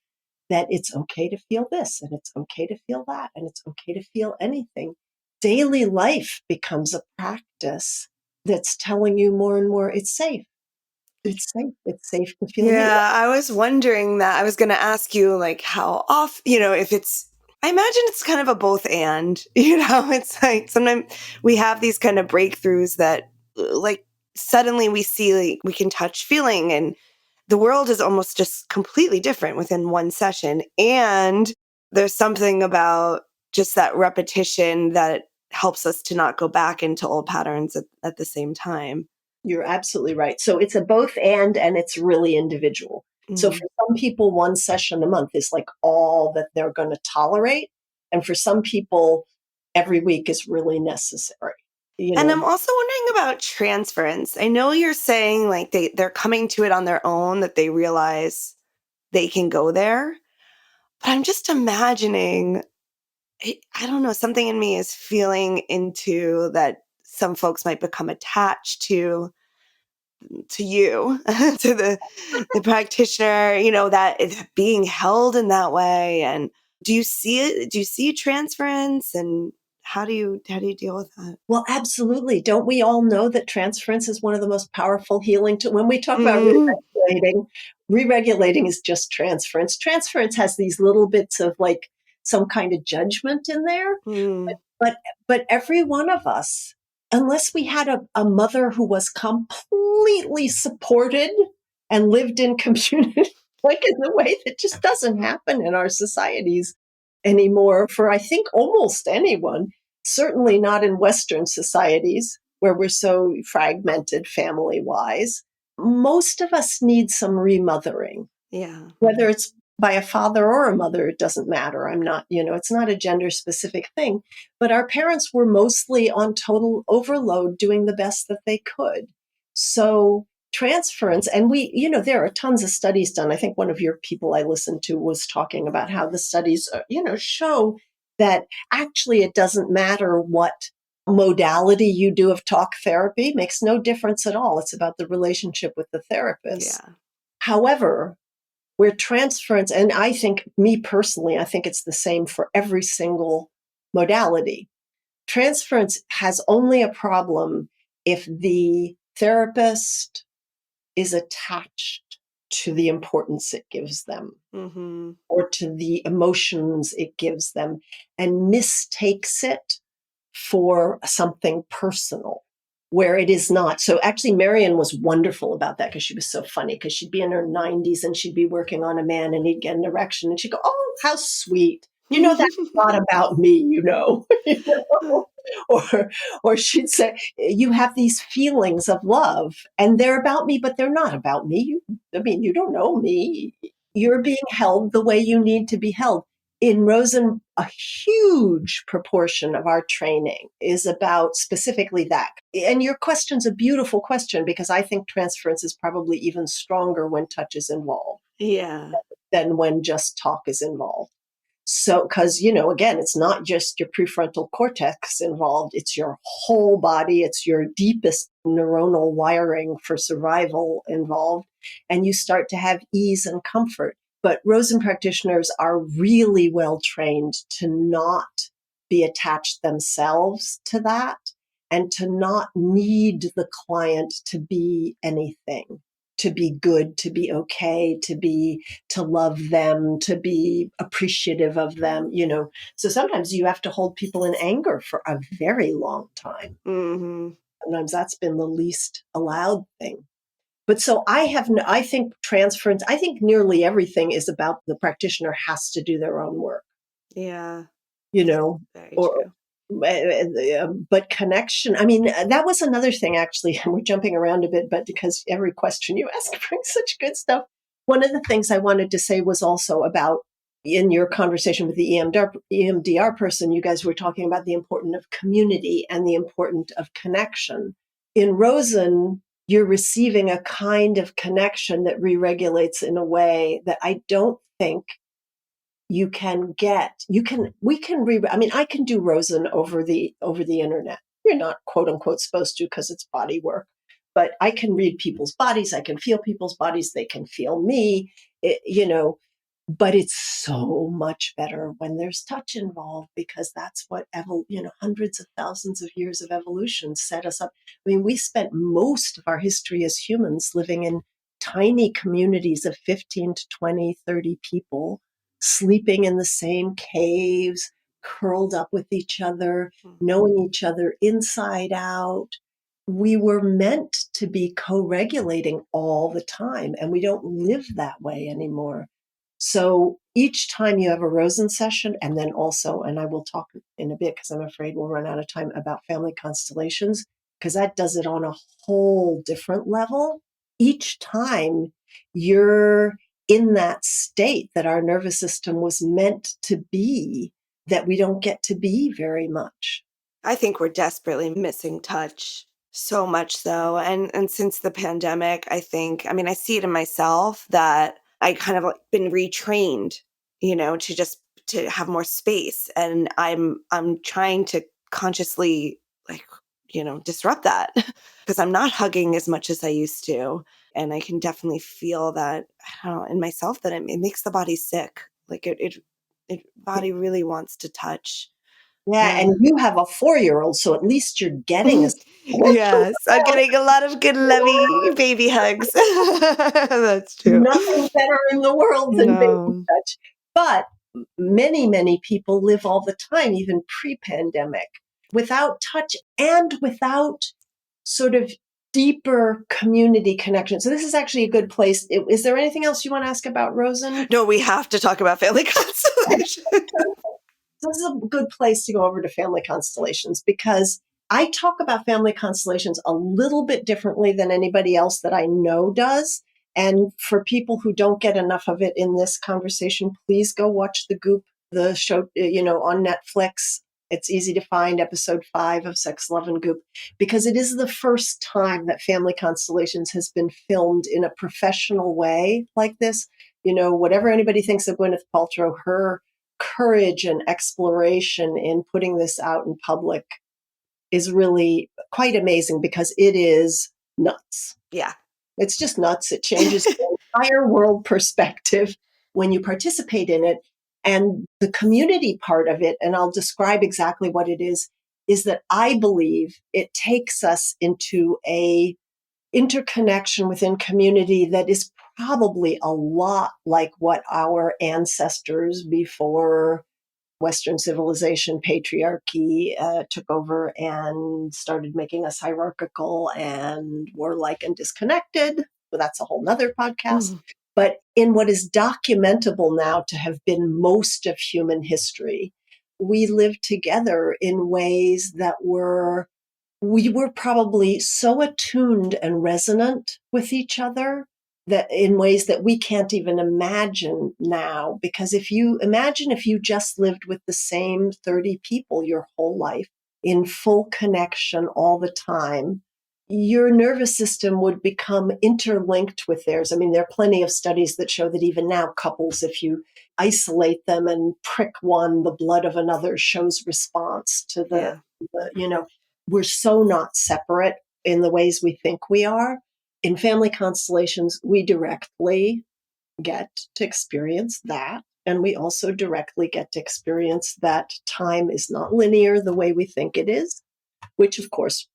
that it's okay to feel this and it's okay to feel that and it's okay to feel anything, daily life becomes a practice that's telling you more and more it's safe. It's safe. It's safe to feel me.
Yeah, I was wondering that. I was going to ask you, like, how off, if it's, I imagine it's kind of a both and, it's like sometimes we have these kind of breakthroughs that, like, suddenly we see, like, we can touch feeling and the world is almost just completely different within one session. And there's something about just that repetition that helps us to not go back into old patterns at the same time.
You're absolutely right. So it's a both and it's really individual. So
Mm.
for some people, one session a month is like all that they're going to tolerate. And for some people, every week is really necessary. You
And
know,
I'm also wondering about transference. I know you're saying like they're coming to it on their own, that they realize they can go there. But I'm just imagining, I don't know, something in me is feeling into that some folks might become attached to you, to the practitioner, that being held in that way. And do you see it? Do you see transference? And how do you deal with that?
well, absolutely. Don't we all know that transference is one of the most powerful healing when we talk about
Mm,
re-regulating is just transference. Transference has these little bits of like some kind of judgment in there.
mm,
But but every one of us, unless we had a mother who was completely supported and lived in community, like in a way that just doesn't happen in our societies anymore for I think almost anyone, certainly not in Western societies where we're so fragmented family wise. Most of us need some remothering,
yeah.
whether it's by a father or a mother, it doesn't matter. I'm not, it's not a gender specific thing. But our parents were mostly on total overload doing the best that they could. So transference, and there are tons of studies done. I think one of your people I listened to was talking about how the studies, show that actually it doesn't matter what modality you do of talk therapy, makes no difference at all. It's about the relationship with the therapist.
Yeah.
However, where transference, and I think, me personally, I think it's the same for every single modality. Transference has only a problem if the therapist is attached to the importance it gives them
Mm-hmm.
or to the emotions it gives them and mistakes it for something personal where it is not. So actually, Marion was wonderful about that because she was so funny because she'd be in her 90s and she'd be working on a man and he'd get an erection and she'd go, "Oh, how sweet. That's not about me, you know? Or she'd say, "You have these feelings of love and they're about me, but they're not about me. You don't know me. You're being held the way you need to be held." In Rosen, a huge proportion of our training is about specifically that. And your question's a beautiful question because I think transference is probably even stronger when touch is involved
Yeah.
than when just talk is involved. So, because, again, it's not just your prefrontal cortex involved, it's your whole body, it's your deepest neuronal wiring for survival involved. And you start to have ease and comfort. But Rosen practitioners are really well trained to not be attached themselves to that and to not need the client to be anything, to be good, to be okay, to love them, to be appreciative of them. So sometimes you have to hold people in anger for a very long time.
Mm-hmm.
Sometimes that's been the least allowed thing. But so I think transference, I think nearly everything is about the practitioner has to do their own work,
Yeah.
you know,
Very
or,
true.
but connection. I mean, that was another thing actually. We're jumping around a bit, but because every question you ask brings such good stuff. One of the things I wanted to say was also about in your conversation with the EMDR person, you guys were talking about the importance of community and the importance of connection. In Rosen, you're receiving a kind of connection that re-regulates in a way that I don't think you can get. I mean, I can do Rosen over the internet. You're not quote unquote supposed to because it's body work, but I can read people's bodies. I can feel people's bodies. They can feel me. But it's so much better when there's touch involved, because that's what hundreds of thousands of years of evolution set us up. I mean, we spent most of our history as humans living in tiny communities of 15 to 20, 30 people, sleeping in the same caves, curled up with each other, knowing each other inside out. We were meant to be co-regulating all the time, and we don't live that way anymore. So each time you have a Rosen session, and then also, and I will talk in a bit because I'm afraid we'll run out of time, about family constellations, because that does it on a whole different level. Each time you're in that state that our nervous system was meant to be, that we don't get to be very much.
I think we're desperately missing touch, so much so. And since the pandemic, I mean, I see it in myself that I kind of like been retrained, to have more space. And I'm trying to consciously like, disrupt that because I'm not hugging as much as I used to. And I can definitely feel that, I don't know, in myself, that it makes the body sick. Like it body really wants to touch.
Yeah, and you have a 4-year-old, so at least you're getting a
Yes, I'm getting a lot of good lovey baby hugs. That's true.
nothing better in the world than baby
No.
touch. But many, many people live all the time, even pre-pandemic, without touch and without sort of deeper community connection. So this is actually a good place. Is there anything else you want to ask about Rosen?
No, we have to talk about family constellation.
This is a good place to go over to family constellations, because I talk about family constellations a little bit differently than anybody else that I know does. And for people who don't get enough of it in this conversation, please go watch the Goop, the show, on Netflix. It's easy to find, episode 5 of Sex, Love, and Goop, because it is the first time that family constellations has been filmed in a professional way like this. Whatever anybody thinks of Gwyneth Paltrow, her courage and exploration in putting this out in public is really quite amazing, because it is nuts.
Yeah.
It's just nuts. It changes the entire world perspective when you participate in it. And the community part of it, and I'll describe exactly what it is that I believe it takes us into a interconnection within community that is probably a lot like what our ancestors before Western civilization, patriarchy took over and started making us hierarchical and warlike and disconnected. Well, that's a whole nother podcast. But in what is documentable now to have been most of human history, we lived together in ways that we were probably so attuned and resonant with each other that in ways that we can't even imagine now. Because if you just lived with the same 30 people your whole life in full connection all the time, your nervous system would become interlinked with theirs. I mean, there are plenty of studies that show that even now, couples, if you isolate them and prick one, the blood of another shows response to the we're so not separate in the ways we think we are. In family constellations, we directly get to experience that. And we also directly get to experience that time is not linear the way we think it is, which, of course,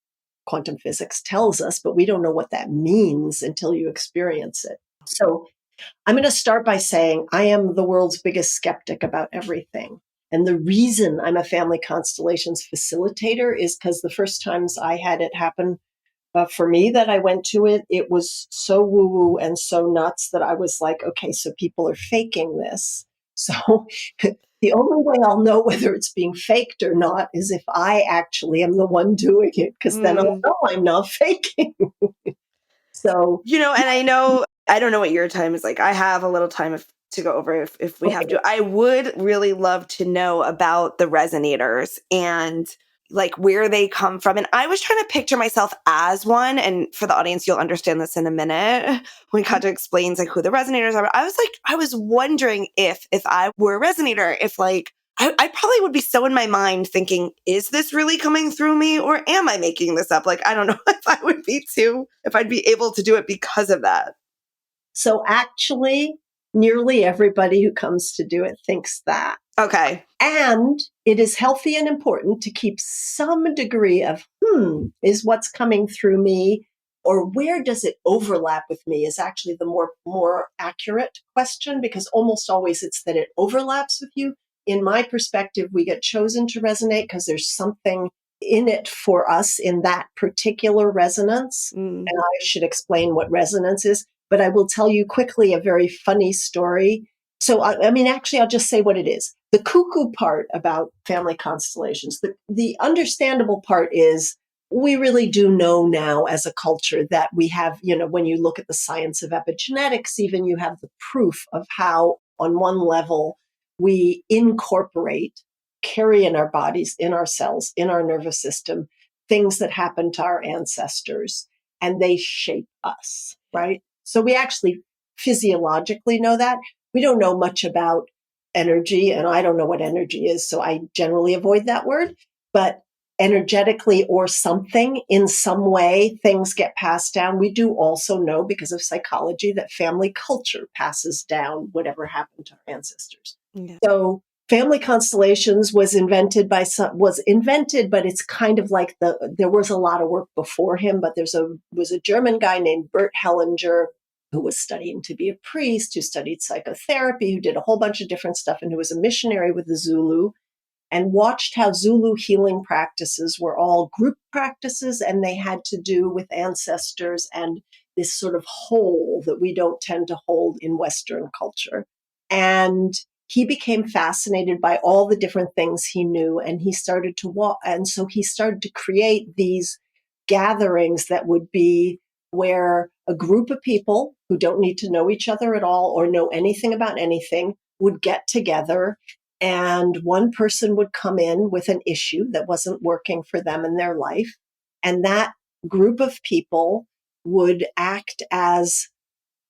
quantum physics tells us, but we don't know what that means until you experience it. So I'm going to start by saying I am the world's biggest skeptic about everything. And the reason I'm a family constellations facilitator is because the first times I had it happen for me that I went to it, it was so woo woo and so nuts that I was like, okay, so people are faking this. So the only way I'll know whether it's being faked or not is if I actually am the one doing it, because then I'll know I'm not faking. So,
And I don't know what your time is like. I have a little time to go over if we have
okay.
to. I would really love to know about the resonators and, like where they come from. And I was trying to picture myself as one. And for the audience, you'll understand this in a minute when Katja explains like who the resonators are. But I was wondering if I were a resonator, if like, I probably would be so in my mind thinking, is this really coming through me or am I making this up? Like, I don't know if I'd be able to do it because of that.
So actually, nearly everybody who comes to do it thinks that.
Okay.
And it is healthy and important to keep some degree of, is what's coming through me, or where does it overlap with me is actually the more accurate question, because almost always it's that it overlaps with you. In my perspective, we get chosen to resonate because there's something in it for us in that particular resonance.
Mm.
And I should explain what resonance is, but I will tell you quickly a very funny story. So, I mean, actually, I'll just say what it is. The cuckoo part about family constellations, the understandable part is we really do know now as a culture that we have, when you look at the science of epigenetics, even you have the proof of how, on one level, we incorporate, carry in our bodies, in our cells, in our nervous system, things that happened to our ancestors, and they shape us, right? So we actually physiologically know that. We don't know much about energy, and I don't know what energy is, so I generally avoid that word. But energetically or something, in some way, things get passed down. We do also know, because of psychology, that family culture passes down whatever happened to our ancestors.
Yeah.
So family constellations was invented, but it's kind of like there was a lot of work before him, but was a German guy named Bert Hellinger, who was studying to be a priest, who studied psychotherapy, who did a whole bunch of different stuff, and who was a missionary with the Zulu, and watched how Zulu healing practices were all group practices, and they had to do with ancestors and this sort of whole that we don't tend to hold in Western culture. And he became fascinated by all the different things he knew, and he started to walk. And so he started to create these gatherings that would be where a group of people who don't need to know each other at all or know anything about anything would get together, and one person would come in with an issue that wasn't working for them in their life. And that group of people would act as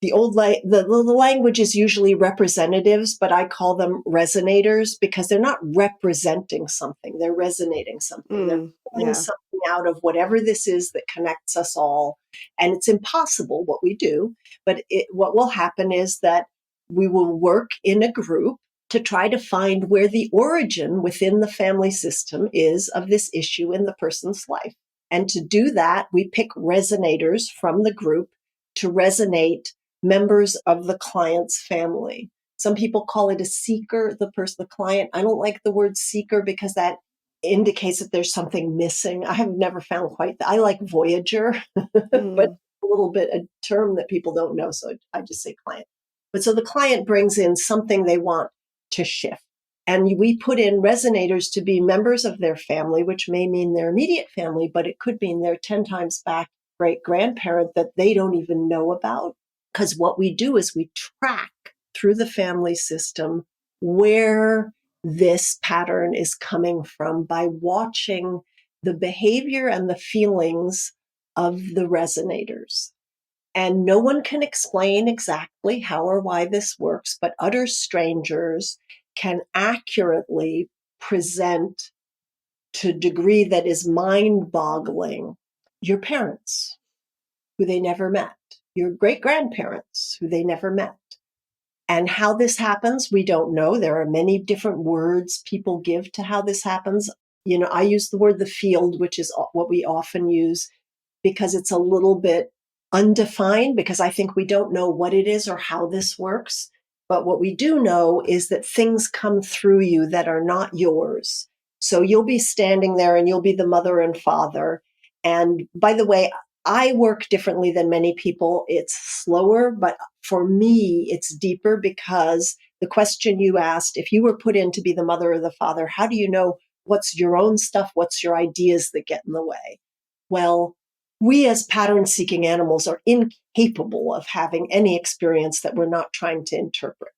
the language is usually representatives, but I call them resonators because they're not representing something. They're resonating something. They're pulling something out of whatever this is that connects us all. And it's impossible what we do, but what will happen is that we will work in a group to try to find where the origin within the family system is of this issue in the person's life. And to do that, we pick resonators from the group to resonate members of the client's family. Some people call it a seeker, the client. I don't like the word seeker because that indicates that there's something missing. I have never found quite that. I like voyager, but a little bit a term that people don't know. So I just say client. But so the client brings in something they want to shift. And we put in resonators to be members of their family, which may mean their immediate family, but it could mean their 10 times back great grandparent that they don't even know about. Because what we do is we track through the family system where this pattern is coming from by watching the behavior and the feelings of the resonators. And no one can explain exactly how or why this works, but utter strangers can accurately present to a degree that is mind-boggling your parents, who they never met, your great-grandparents, who they never met. And how this happens, we don't know. There are many different words people give to how this happens. I use the word the field, which is what we often use because it's a little bit undefined, because I think we don't know what it is or how this works. But what we do know is that things come through you that are not yours. So you'll be standing there and you'll be the mother and father. And by the way, I work differently than many people. It's slower, but for me, it's deeper because the question you asked, if you were put in to be the mother or the father, how do you know what's your own stuff? What's your ideas that get in the way? Well, we as pattern-seeking animals are incapable of having any experience that we're not trying to interpret.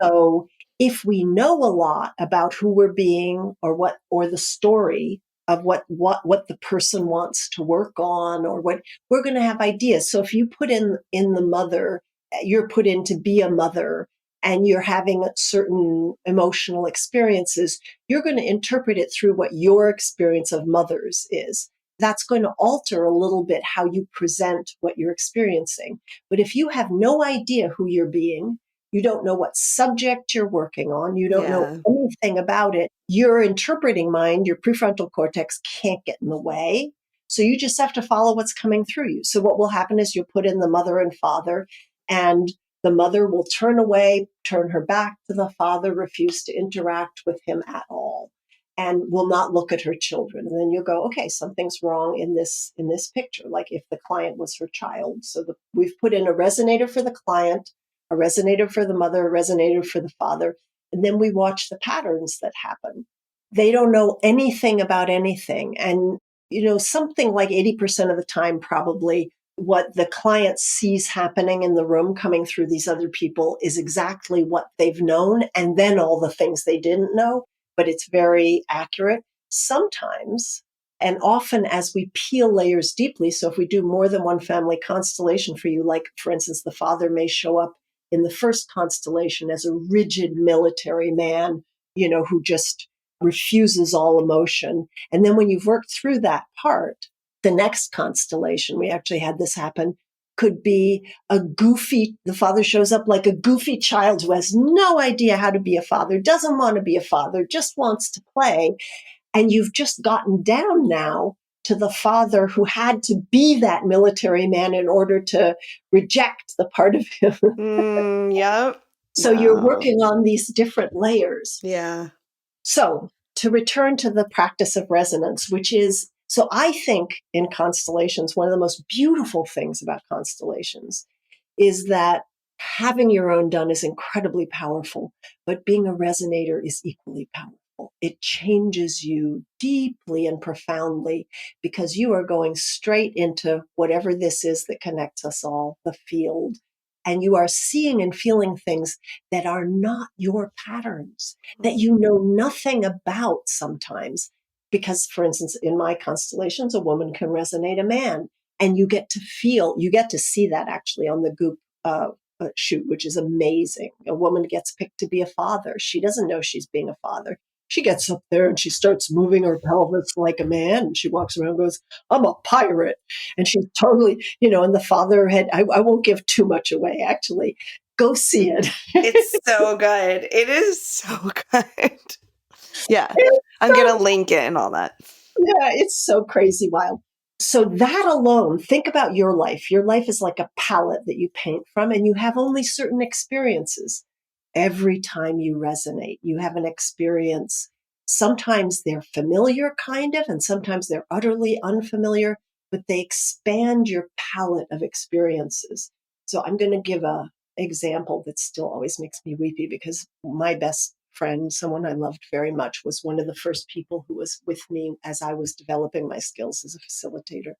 So if we know a lot about who we're being or the story, of what the person wants to work on, or what we're going to have ideas. So if you put in the mother, you're put in to be a mother, and you're having certain emotional experiences, you're going to interpret it through what your experience of mothers is. That's going to alter a little bit how you present what you're experiencing. But if you have no idea who you're being, you don't know what subject you're working on, you don't know
Yeah.
anything about it, your interpreting mind, your prefrontal cortex can't get in the way. So you just have to follow what's coming through you. So what will happen is you'll put in the mother and father, and the mother will turn away, turn her back to the father, refuse to interact with him at all, and will not look at her children. And then you'll go, okay, something's wrong in this picture. Like if the client was her child. So we've put in a resonator for the client, a resonator for the mother, a resonator for the father. And then we watch the patterns that happen. They don't know anything about anything. And, something like 80% of the time, probably what the client sees happening in the room coming through these other people is exactly what they've known, and then all the things they didn't know, but it's very accurate. Sometimes, and often as we peel layers deeply, so if we do more than one family constellation for you, like for instance, the father may show up in the first constellation as a rigid military man, who just refuses all emotion. And then when you've worked through that part, the next constellation, we actually had this happen, could be the father shows up like a goofy child who has no idea how to be a father, doesn't want to be a father, just wants to play. And you've just gotten down now to the father who had to be that military man in order to reject the part of him.
Yep.
So you're
Wow.
working on these different layers.
Yeah.
So to return to the practice of resonance, which is, so I think in constellations, one of the most beautiful things about constellations is that having your own done is incredibly powerful, but being a resonator is equally powerful. It changes you deeply and profoundly because you are going straight into whatever this is that connects us all, the field. And you are seeing and feeling things that are not your patterns, that you know nothing about sometimes. Because, for instance, in my constellations, a woman can resonate a man. And you get to see that actually on the Goop shoot, which is amazing. A woman gets picked to be a father. She doesn't know she's being a father. She gets up there and she starts moving her pelvis like a man. And she walks around and goes, I'm a pirate. And she's totally, and the father I won't give too much away, actually. Go see it.
It's so good. It is so good. Yeah.
It's
I'm going to link it and all that.
Yeah, it's so crazy wild. So that alone, think about your life. Your life is like a palette that you paint from, and you have only certain experiences. Every time you resonate, you have an experience. Sometimes they're familiar, kind of, and sometimes they're utterly unfamiliar, but they expand your palette of experiences. So I'm going to give a example that still always makes me weepy because my best friend, someone I loved very much, was one of the first people who was with me as I was developing my skills as a facilitator.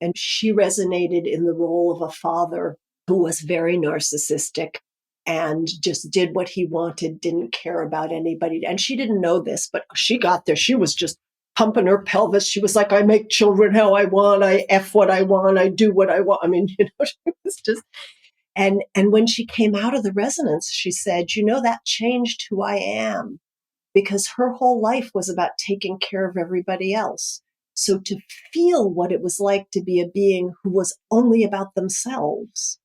And she resonated in the role of a father who was very narcissistic and just did what he wanted, didn't care about anybody. And she didn't know this, but she got there. She was just pumping her pelvis. She was like, I make children how I want. I F what I want. I do what I want. I mean, she was just, and when she came out of the resonance, she said, that changed who I am, because her whole life was about taking care of everybody else. So to feel what it was like to be a being who was only about themselves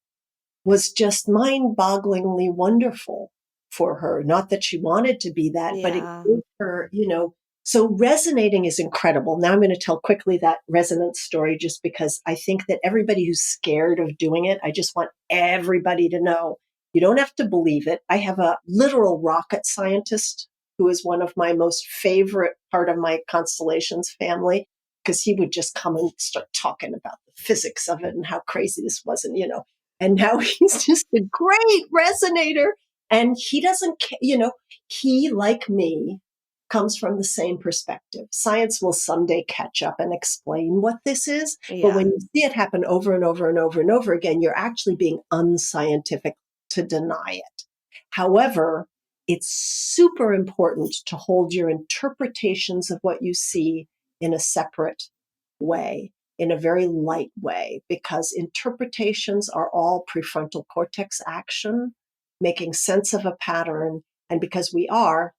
was just mind-bogglingly wonderful for her. Not that she wanted to be that, but it
Yeah.
gave her, so resonating is incredible. Now I'm going to tell quickly that resonance story just because I think that everybody who's scared of doing it, I just want everybody to know you don't have to believe it. I have a literal rocket scientist who is one of my most favorite part of my constellations family, because he would just come and start talking about the physics of it and how crazy this was. And now he's just a great resonator. And he doesn't, he, like me, comes from the same perspective. Science will someday catch up and explain what this is. But
Yeah.
when you see it happen over and over and over and over again, you're actually being unscientific to deny it. However, it's super important to hold your interpretations of what you see in a separate way, in a very light way, because interpretations are all prefrontal cortex action, making sense of a pattern. And because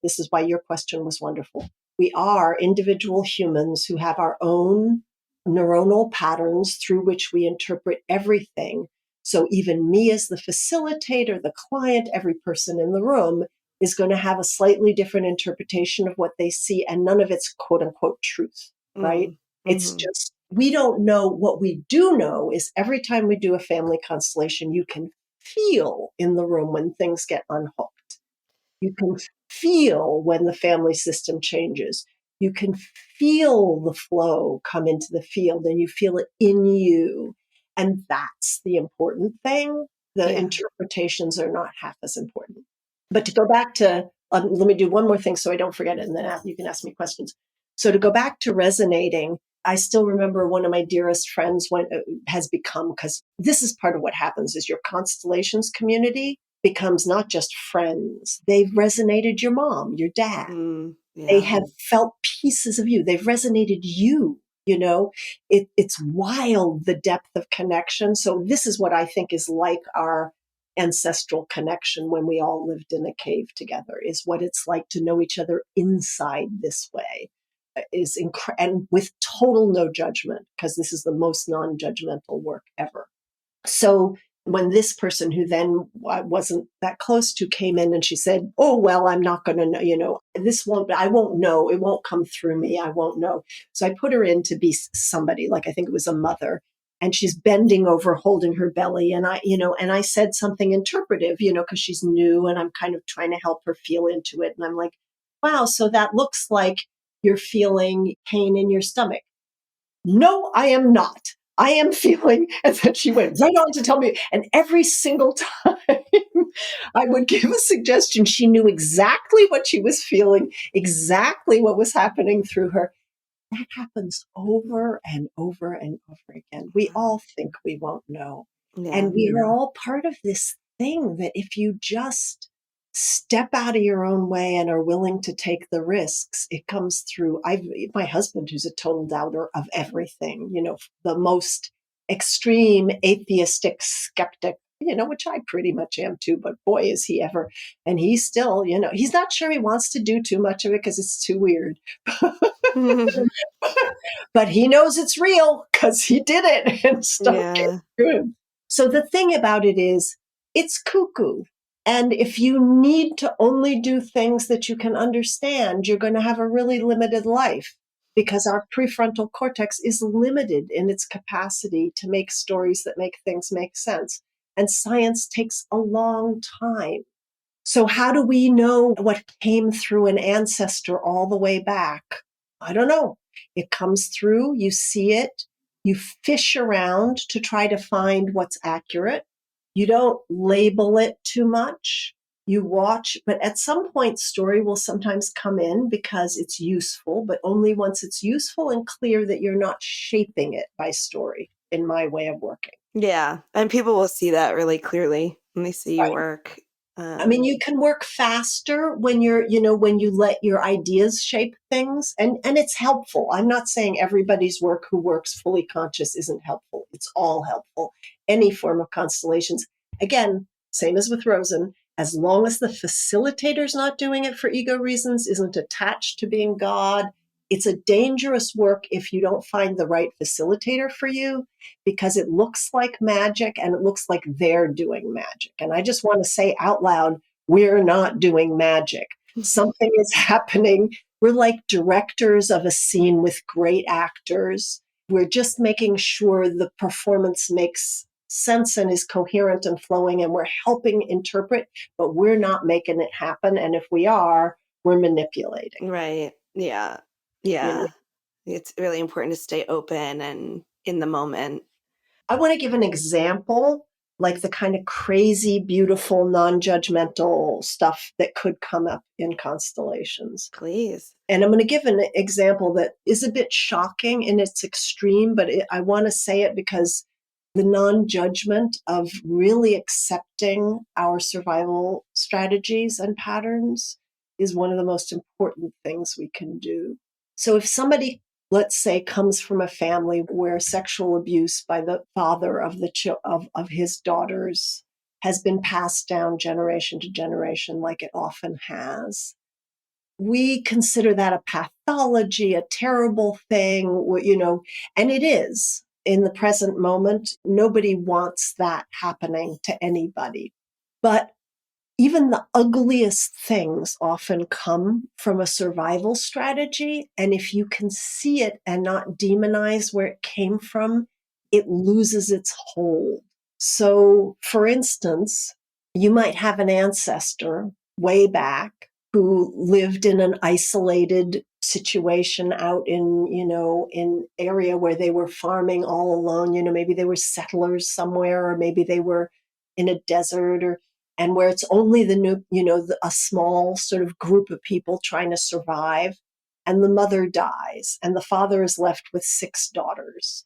this is why your question was wonderful, we are individual humans who have our own neuronal patterns through which we interpret everything. So even me as the facilitator, the client, every person in the room is going to have a slightly different interpretation of what they see, and none of it's quote unquote truth, right?
Mm,
It's
mm-hmm.
just, we don't know. What we do know is every time we do a family constellation, you can feel in the room when things get unhooked. You can feel when the family system changes. You can feel the flow come into the field and you feel it in you. And that's the important thing. The
Yeah.
interpretations are not half as important. But to go back to, let me do one more thing so I don't forget it, and then you can ask me questions. So to go back to resonating, I still remember one of my dearest friends has become, because this is part of what happens is your constellations community becomes not just friends. They've resonated your mom, your dad. They
Yeah.
have felt pieces of you. They've resonated you. It's wild, the depth of connection. So this is what I think is like our ancestral connection when we all lived in a cave together, is what it's like to know each other inside this way, and with total no judgment, because this is the most non-judgmental work ever. So when this person, who then I wasn't that close to, came in and she said, "Oh, well, I'm not going to know, I won't know. It won't come through me. I won't know." So I put her in to be somebody, like I think it was a mother, and she's bending over, holding her belly. And I said something interpretive, because she's new and I'm kind of trying to help her feel into it. And I'm like, "Wow, so that looks like you're feeling pain in your stomach." "No, I am not. I am feeling," and then she went right on to tell me. And every single time I would give a suggestion, she knew exactly what she was feeling, exactly what was happening through her. That happens over and over and over again. We
Wow.
all think we won't know.
Yeah.
And we are all part of this thing that if you just step out of your own way and are willing to take the risks, it comes through. My husband, who's a total doubter of everything, the most extreme atheistic skeptic, which I pretty much am too, but boy, is he ever. And he's still, he's not sure he wants to do too much of it because it's too weird. But he knows it's real because he did it and stuff came
Yeah.
through him. So the thing about it is, it's cuckoo. And if you need to only do things that you can understand, you're going to have a really limited life, because our prefrontal cortex is limited in its capacity to make stories that make things make sense. And science takes a long time. So how do we know what came through an ancestor all the way back? I don't know. It comes through, you see it, you fish around to try to find what's accurate. You don't label it too much. You watch, but at some point, story will sometimes come in because it's useful, but only once it's useful and clear that you're not shaping it by story, in my way of working.
Yeah. And people will see that really clearly when they see you work.
I mean,
Um,
you can work faster when when you let your ideas shape things, and it's helpful. I'm not saying everybody's work who works fully conscious isn't helpful. It's all helpful. Any form of constellations. Again, same as with Rosen, as long as the facilitator's not doing it for ego reasons, isn't attached to being God. It's a dangerous work if you don't find the right facilitator for you, because it looks like magic and it looks like they're doing magic. And I just want to say out loud, we're not doing magic. Something is happening. We're like directors of a scene with great actors. We're just making sure the performance makes sense and is coherent and flowing, and we're helping interpret, but we're not making it happen. And if we are, we're manipulating.
right. Yeah.
You know,
Yeah. It's really important to stay open and in the moment.
I want to give an example, like the kind of crazy, beautiful, non judgmental stuff that could come up in constellations.
Please.
And I'm going to give an example that is a bit shocking in its extreme, but I want to say it because the non judgment of really accepting our survival strategies and patterns is one of the most important things we can do. So if somebody let's say, comes from a family where sexual abuse by the father of of his daughters has been passed down generation to generation, like it often has, we consider that a pathology, a terrible thing, and it is in the present moment. Nobody wants that happening to anybody. But even the ugliest things often come from a survival strategy. And if you can see it and not demonize where it came from, it loses its hold. So, for instance, you might have an ancestor way back who lived in an isolated situation out in, in area where they were farming all alone. Maybe they were settlers somewhere, or maybe they were in a desert, or and where it's only a small sort of group of people trying to survive, and the mother dies, and the father is left with 6 daughters.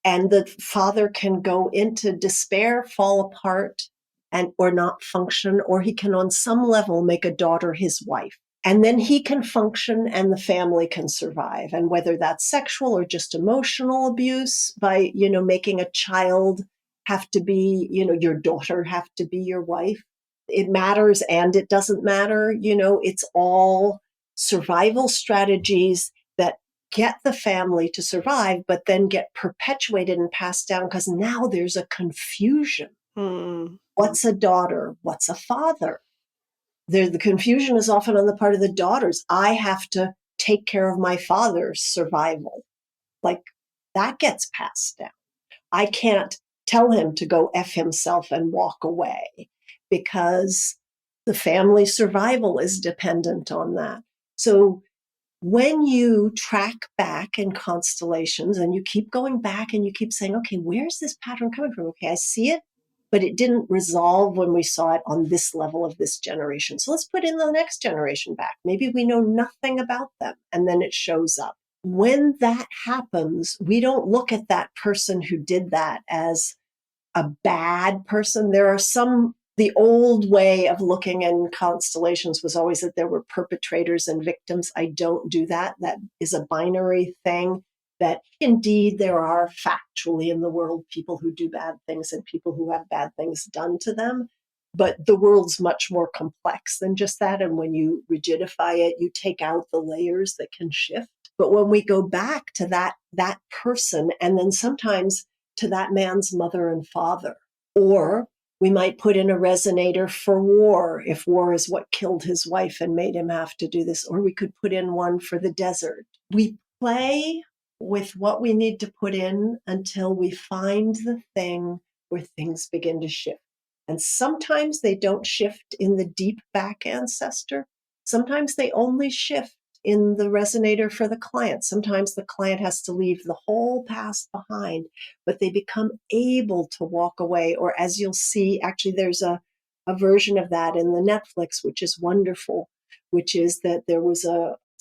And the father can go into despair, fall apart, and or not function, or he can on some level make a daughter his wife. And then he can function and the family can survive. And whether that's sexual or just emotional abuse by, making a child have to be, your daughter have to be your wife, it matters and it doesn't matter. It's all survival strategies that get the family to survive, but then get perpetuated and passed down because now there's a confusion. What's a daughter? What's a father? The confusion is often on the part of the daughters. I have to take care of my father's survival. Like, that gets passed down. I can't tell him to go F himself and walk away because the family survival is dependent on that. So when you track back in constellations and you keep going back and you keep saying, okay, where's this pattern coming from? Okay, I see it, but it didn't resolve when we saw it on this level of this generation. So let's put in the next generation back. Maybe we know nothing about them, and then it shows up. When that happens, we don't look at that person who did that as a bad person. There are the old way of looking in constellations was always that there were perpetrators and victims. I don't do that. That is a binary thing, that indeed there are factually in the world people who do bad things and people who have bad things done to them. But the world's much more complex than just that. And when you rigidify it, you take out the layers that can shift. But when we go back to that person, and then sometimes to that man's mother and father, or we might put in a resonator for war, if war is what killed his wife and made him have to do this, or we could put in one for the desert. We play with what we need to put in until we find the thing where things begin to shift. And sometimes they don't shift in the deep back ancestor. Sometimes they only shift in the resonator for the client. Sometimes the client has to leave the whole past behind, but they become able to walk away. Or as you'll see, actually, there's a version of that in the Netflix, which is wonderful, which is that there was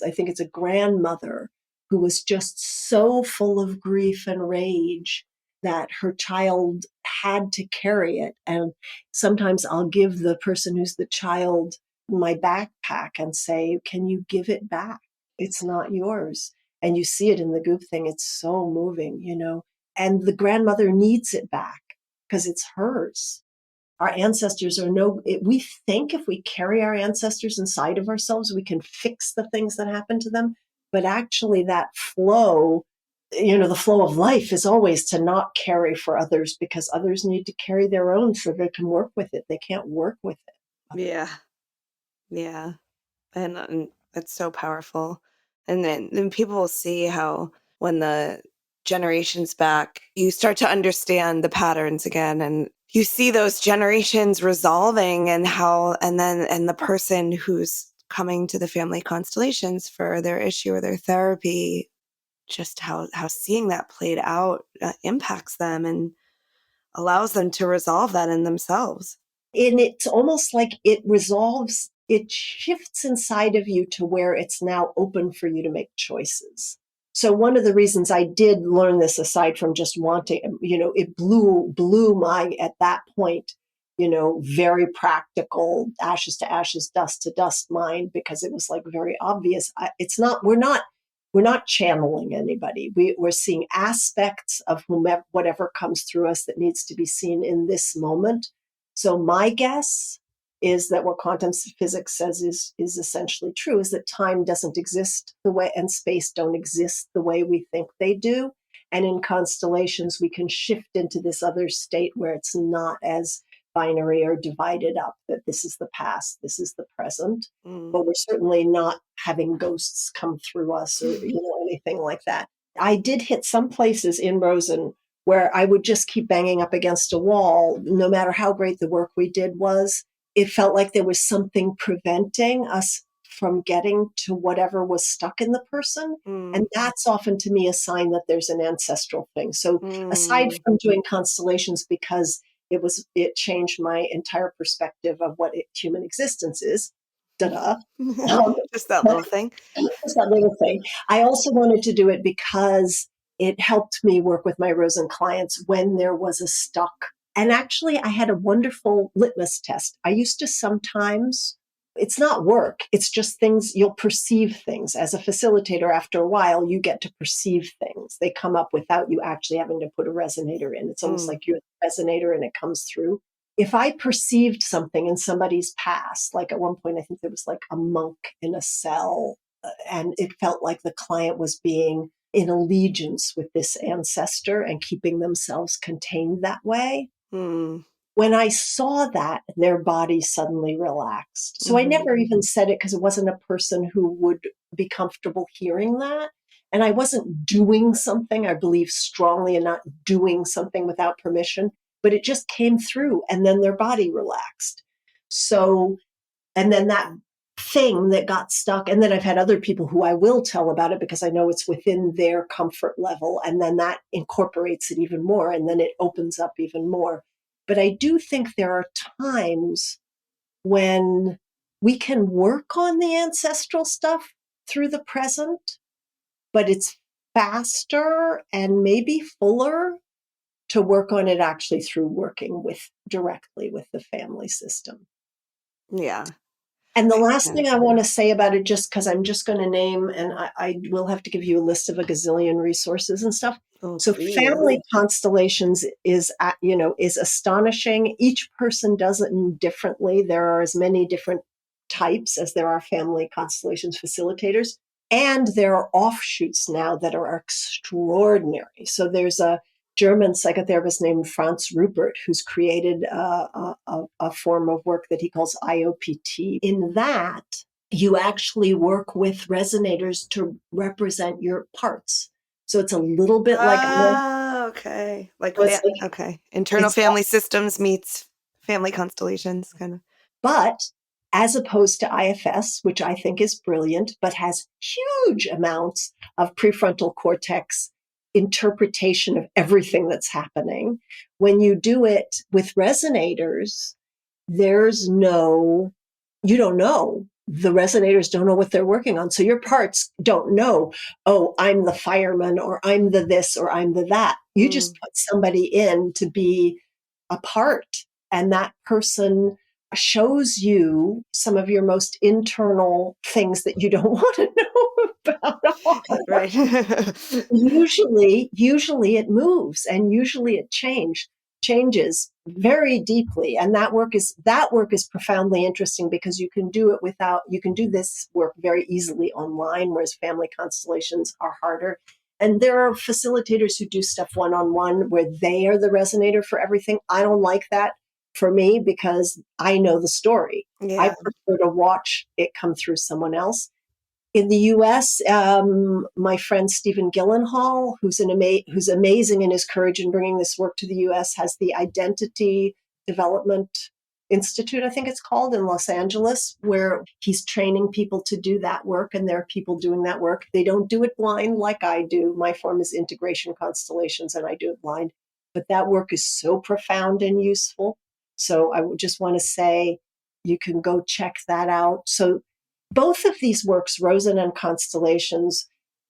I think it's a grandmother who was just so full of grief and rage that her child had to carry it. And sometimes I'll give the person who's the child my backpack and say, can you give it back? It's not yours. And you see it in the goop thing. It's so moving, and the grandmother needs it back because it's hers. Our ancestors we think if we carry our ancestors inside of ourselves, we can fix the things that happen to them. But actually that flow, the flow of life is always to not carry for others, because others need to carry their own so they can work with it. They can't work with it.
Yeah. Yeah. And it's so powerful. And then people will see how when the generations back, you start to understand the patterns again, and you see those generations resolving, and the person who's coming to the family constellations for their issue or their therapy, just how seeing that played out impacts them and allows them to resolve that in themselves.
And it's almost like it shifts inside of you to where it's now open for you to make choices. So one of the reasons I did learn this, aside from just wanting, it blew my, at that point, very practical, ashes to ashes, dust to dust mind, because it was like very obvious. We're not we're not channeling anybody. We're seeing aspects of whomever, whatever comes through us that needs to be seen in this moment. So my guess is that what quantum physics says is essentially true, is that time doesn't exist the way, and space don't exist the way we think they do. And in constellations, we can shift into this other state where it's not as binary or divided up, that this is the past, this is the present.
Mm.
But we're certainly not having ghosts come through us or anything like that. I did hit some places in Rosen where I would just keep banging up against a wall, no matter how great the work we did was. It felt like there was something preventing us from getting to whatever was stuck in the person.
Mm.
And that's often to me a sign that there's an ancestral thing. So aside
Mm.
from doing constellations, because it changed my entire perspective of what human existence is. Da-da. Um,
Just that little thing.
that's that little thing. I also wanted to do it because it helped me work with my Rosen clients when there was a stuck. And actually, I had a wonderful litmus test. I used to sometimes, it's not work, it's just things, you'll perceive things. As a facilitator, after a while, you get to perceive things. They come up without you actually having to put a resonator in. It's almost
Mm.
like you're the resonator and it comes through. If I perceived something in somebody's past, like at one point, I think there was like a monk in a cell, and it felt like the client was being in allegiance with this ancestor and keeping themselves contained that way.
Mm.
When I saw that, their body suddenly relaxed. So I
Mhm.
never even said it because it wasn't a person who would be comfortable hearing that. And I wasn't doing something. I believe strongly in not doing something without permission, but it just came through and then their body relaxed. So, and then that thing that got stuck, and then I've had other people who I will tell about it because I know it's within their comfort level, and then that incorporates it even more, and then it opens up even more. But I do think there are times when we can work on the ancestral stuff through the present, but it's faster and maybe fuller to work on it actually through working with directly with the family system.
Yeah.
And the last
Yeah.
thing I want to say about it, just because I'm just going to name, and I will have to give you a list of a gazillion resources and stuff.
Oh,
So
please.
family constellations is astonishing. Each person does it differently. There are as many different types as there are family constellations facilitators, and there are offshoots now that are extraordinary. So there's a German psychotherapist named Franz Rupert, who's created a form of work that he calls IOPT. In that, you actually work with resonators to represent your parts. So it's a little bit like,
Oh, okay. Like,
so it's like,
okay. Internal
it's
family systems meets family constellations, kind of.
but as opposed to IFS, which I think is brilliant, but has huge amounts of prefrontal cortex interpretation of everything that's happening. When you do it with resonators, there's no, you don't know. The resonators don't know what they're working on. So your parts don't know, oh, I'm the fireman or I'm the this or I'm the that. You
Mm.
just put somebody in to be a part, and that person shows you some of your most internal things that you don't want to know about.
Right.
Usually it moves, and usually it changes very deeply. And that work is profoundly interesting because you can do this work very easily online, whereas family constellations are harder. And there are facilitators who do stuff one-on-one where they are the resonator for everything. I don't like that for me because I know the story. I
Yeah.
prefer to watch it come through someone else. In the U.S., my friend Stephen Gillenhall, who's amazing in his courage in bringing this work to the U.S., has the Identity Development Institute, I think it's called, in Los Angeles, where he's training people to do that work, and there are people doing that work. They don't do it blind like I do. My form is Integration Constellations, and I do it blind. But that work is so profound and useful. So I would just want to say you can go check that out. So both of these works, Rosen and Constellations,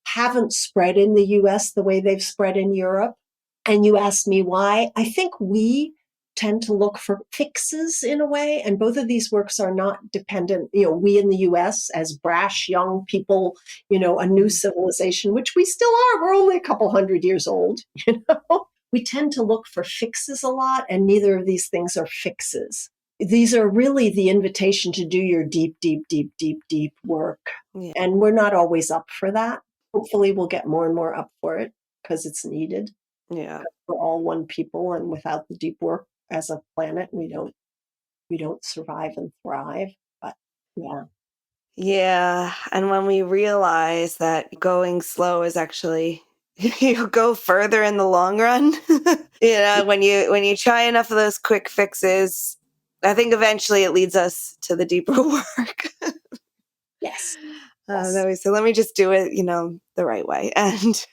haven't spread in the US the way they've spread in Europe. And you asked me why. I think we tend to look for fixes in a way. And both of these works are not dependent, we in the US as brash young people, a new civilization, which we still are. We're only a couple hundred years old, We tend to look for fixes a lot, and neither of these things are fixes. These are really the invitation to do your deep, deep, deep, deep, deep work.
Yeah.
And we're not always up for that. Hopefully we'll get more and more up for it because it's needed.
Yeah.
We're all one people, and without the deep work as a planet, we don't survive and thrive. But yeah.
Yeah. And when we realize that going slow is actually you go further in the long run. When you try enough of those quick fixes, I think eventually it leads us to the deeper work.
Yes.
That
Yes.
we say, let me just do it, the right way. And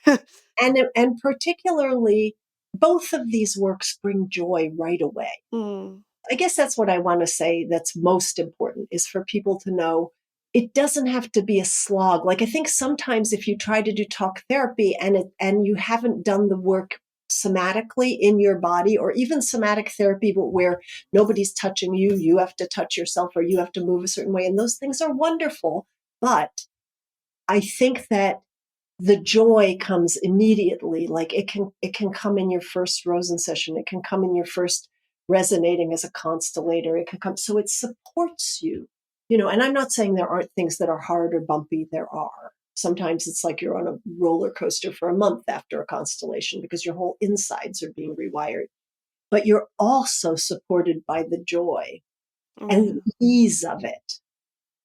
And particularly both of these works bring joy right away.
mm,
I guess that's what I want to say that's most important is for people to know it doesn't have to be a slog. Like I think sometimes if you try to do talk therapy and you haven't done the work somatically in your body, or even somatic therapy but where nobody's touching you, you have to touch yourself or you have to move a certain way, and those things are wonderful. But I think that the joy comes immediately. Like it can come in your first Rosen session. It can come in your first resonating as a constellator. It can come. So it supports you, and I'm not saying there aren't things that are hard or bumpy. There are. Sometimes it's like you're on a roller coaster for a month after a constellation because your whole insides are being rewired. But you're also supported by the joy and
yeah.
the ease of it.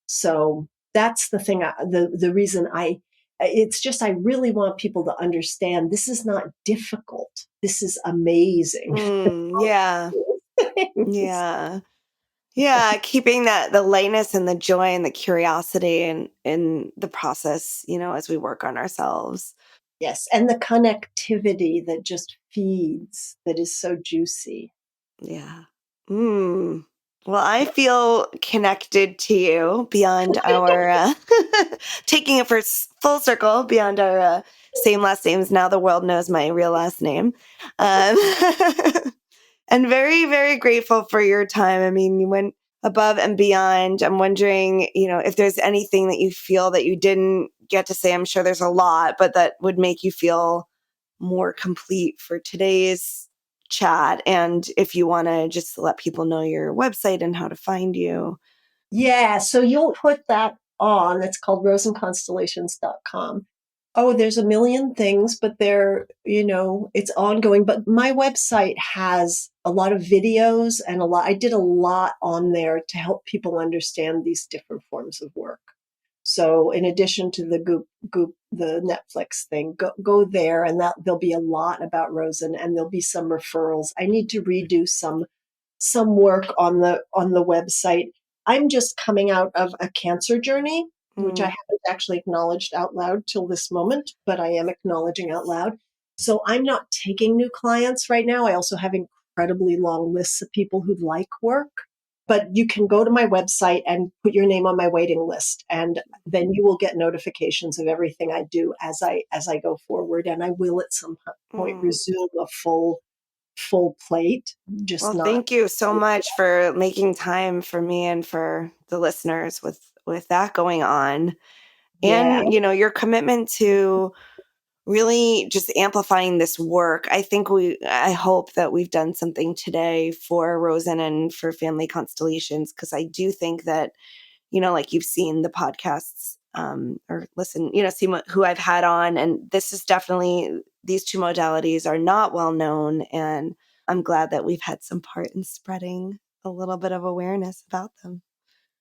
So that's the thing. The reason it's just I really want people to understand this is not difficult. This is amazing.
Yeah. Yeah. Yeah, keeping that the lightness and the joy and the curiosity in the process, as we work on ourselves.
Yes, and the connectivity that just feeds, that is so juicy.
Yeah. Mm. Well, I feel connected to you beyond our taking it for full circle beyond our same last names. Now the world knows my real last name. Um, and very, very grateful for your time. I mean, you went above and beyond. I'm wondering, if there's anything that you feel that you didn't get to say. I'm sure there's a lot, but that would make you feel more complete for today's chat. And if you want to just let people know your website and how to find you.
Yeah, so you'll put that on. It's called rosenconstellations.com. Oh, there's a million things, but it's ongoing. But my website has a lot of videos and I did a lot on there to help people understand these different forms of work. So in addition to the the Netflix thing, go there, and there'll be a lot about Rosen, and there'll be some referrals. I need to redo some work on the website. I'm just coming out of a cancer journey, which I
Mm,
haven't actually acknowledged out loud till this moment, but I am acknowledging out loud. So I'm not taking new clients right now. I also have incredibly long lists of people who'd like work. But you can go to my website and put your name on my waiting list, and then you will get notifications of everything I do as I go forward. And I will at some point
mm.
resume a full plate, just
Well,
not.
thank you so much for making time for me and for the listeners with that going on.
Yeah,
And, your commitment to really just amplifying this work. I hope that we've done something today for Rosen and for Family Constellations, because I do think that, like you've seen the podcasts or listen, see who I've had on. And this is definitely, these two modalities are not well known. And I'm glad that we've had some part in spreading a little bit of awareness about them.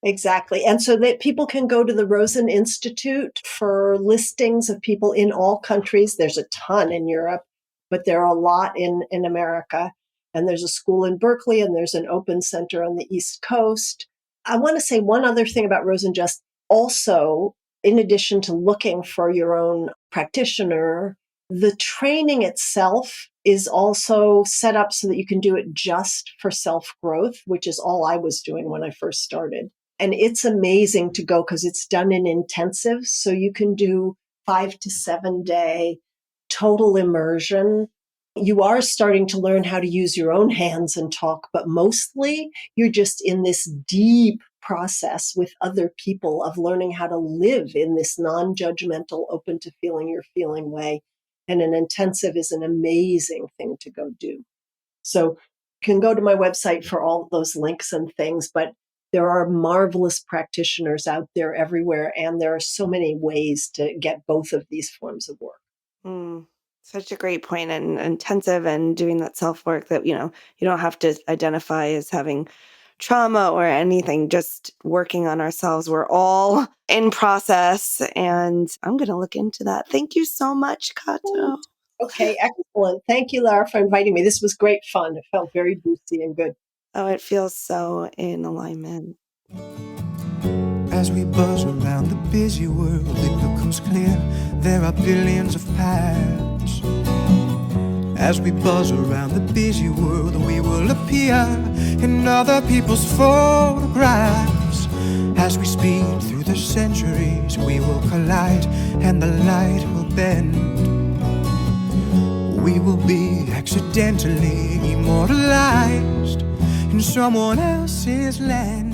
exactly. And so that people can go to the Rosen Institute for listings of people in all countries. There's a ton in Europe, but there are a lot in America. And there's a school in Berkeley, and there's an open center on the East Coast. I want to say one other thing about Rosen, just also, in addition to looking for your own practitioner, the training itself is also set up so that you can do it just for self growth, which is all I was doing when I first started. And it's amazing to go because it's done in intensives. So you can do 5 to 7 day total immersion You are starting to learn how to use your own hands and talk, but mostly you're just in this deep process with other people of learning how to live in this non-judgmental, open to feeling your feeling way. And an intensive is an amazing thing to go do. So you can go to my website for all those links and things, but there are marvelous practitioners out there everywhere, and there are so many ways to get both of these forms of work.
Mm, such a great point, and intensive and doing that self work that, you don't have to identify as having trauma or anything, just working on ourselves. We're all in process, and I'm going to look into that. Thank you so much, Kato.
Okay, excellent. Thank you, Lara, for inviting me. This was great fun. It felt very juicy and good.
Oh, it feels so in alignment.
As we buzz around the busy world, it becomes clear there are billions of paths. As we buzz around the busy world, we will appear in other people's photographs. As we speed through the centuries, we will collide and the light will bend. We will be accidentally immortalized in someone else's land.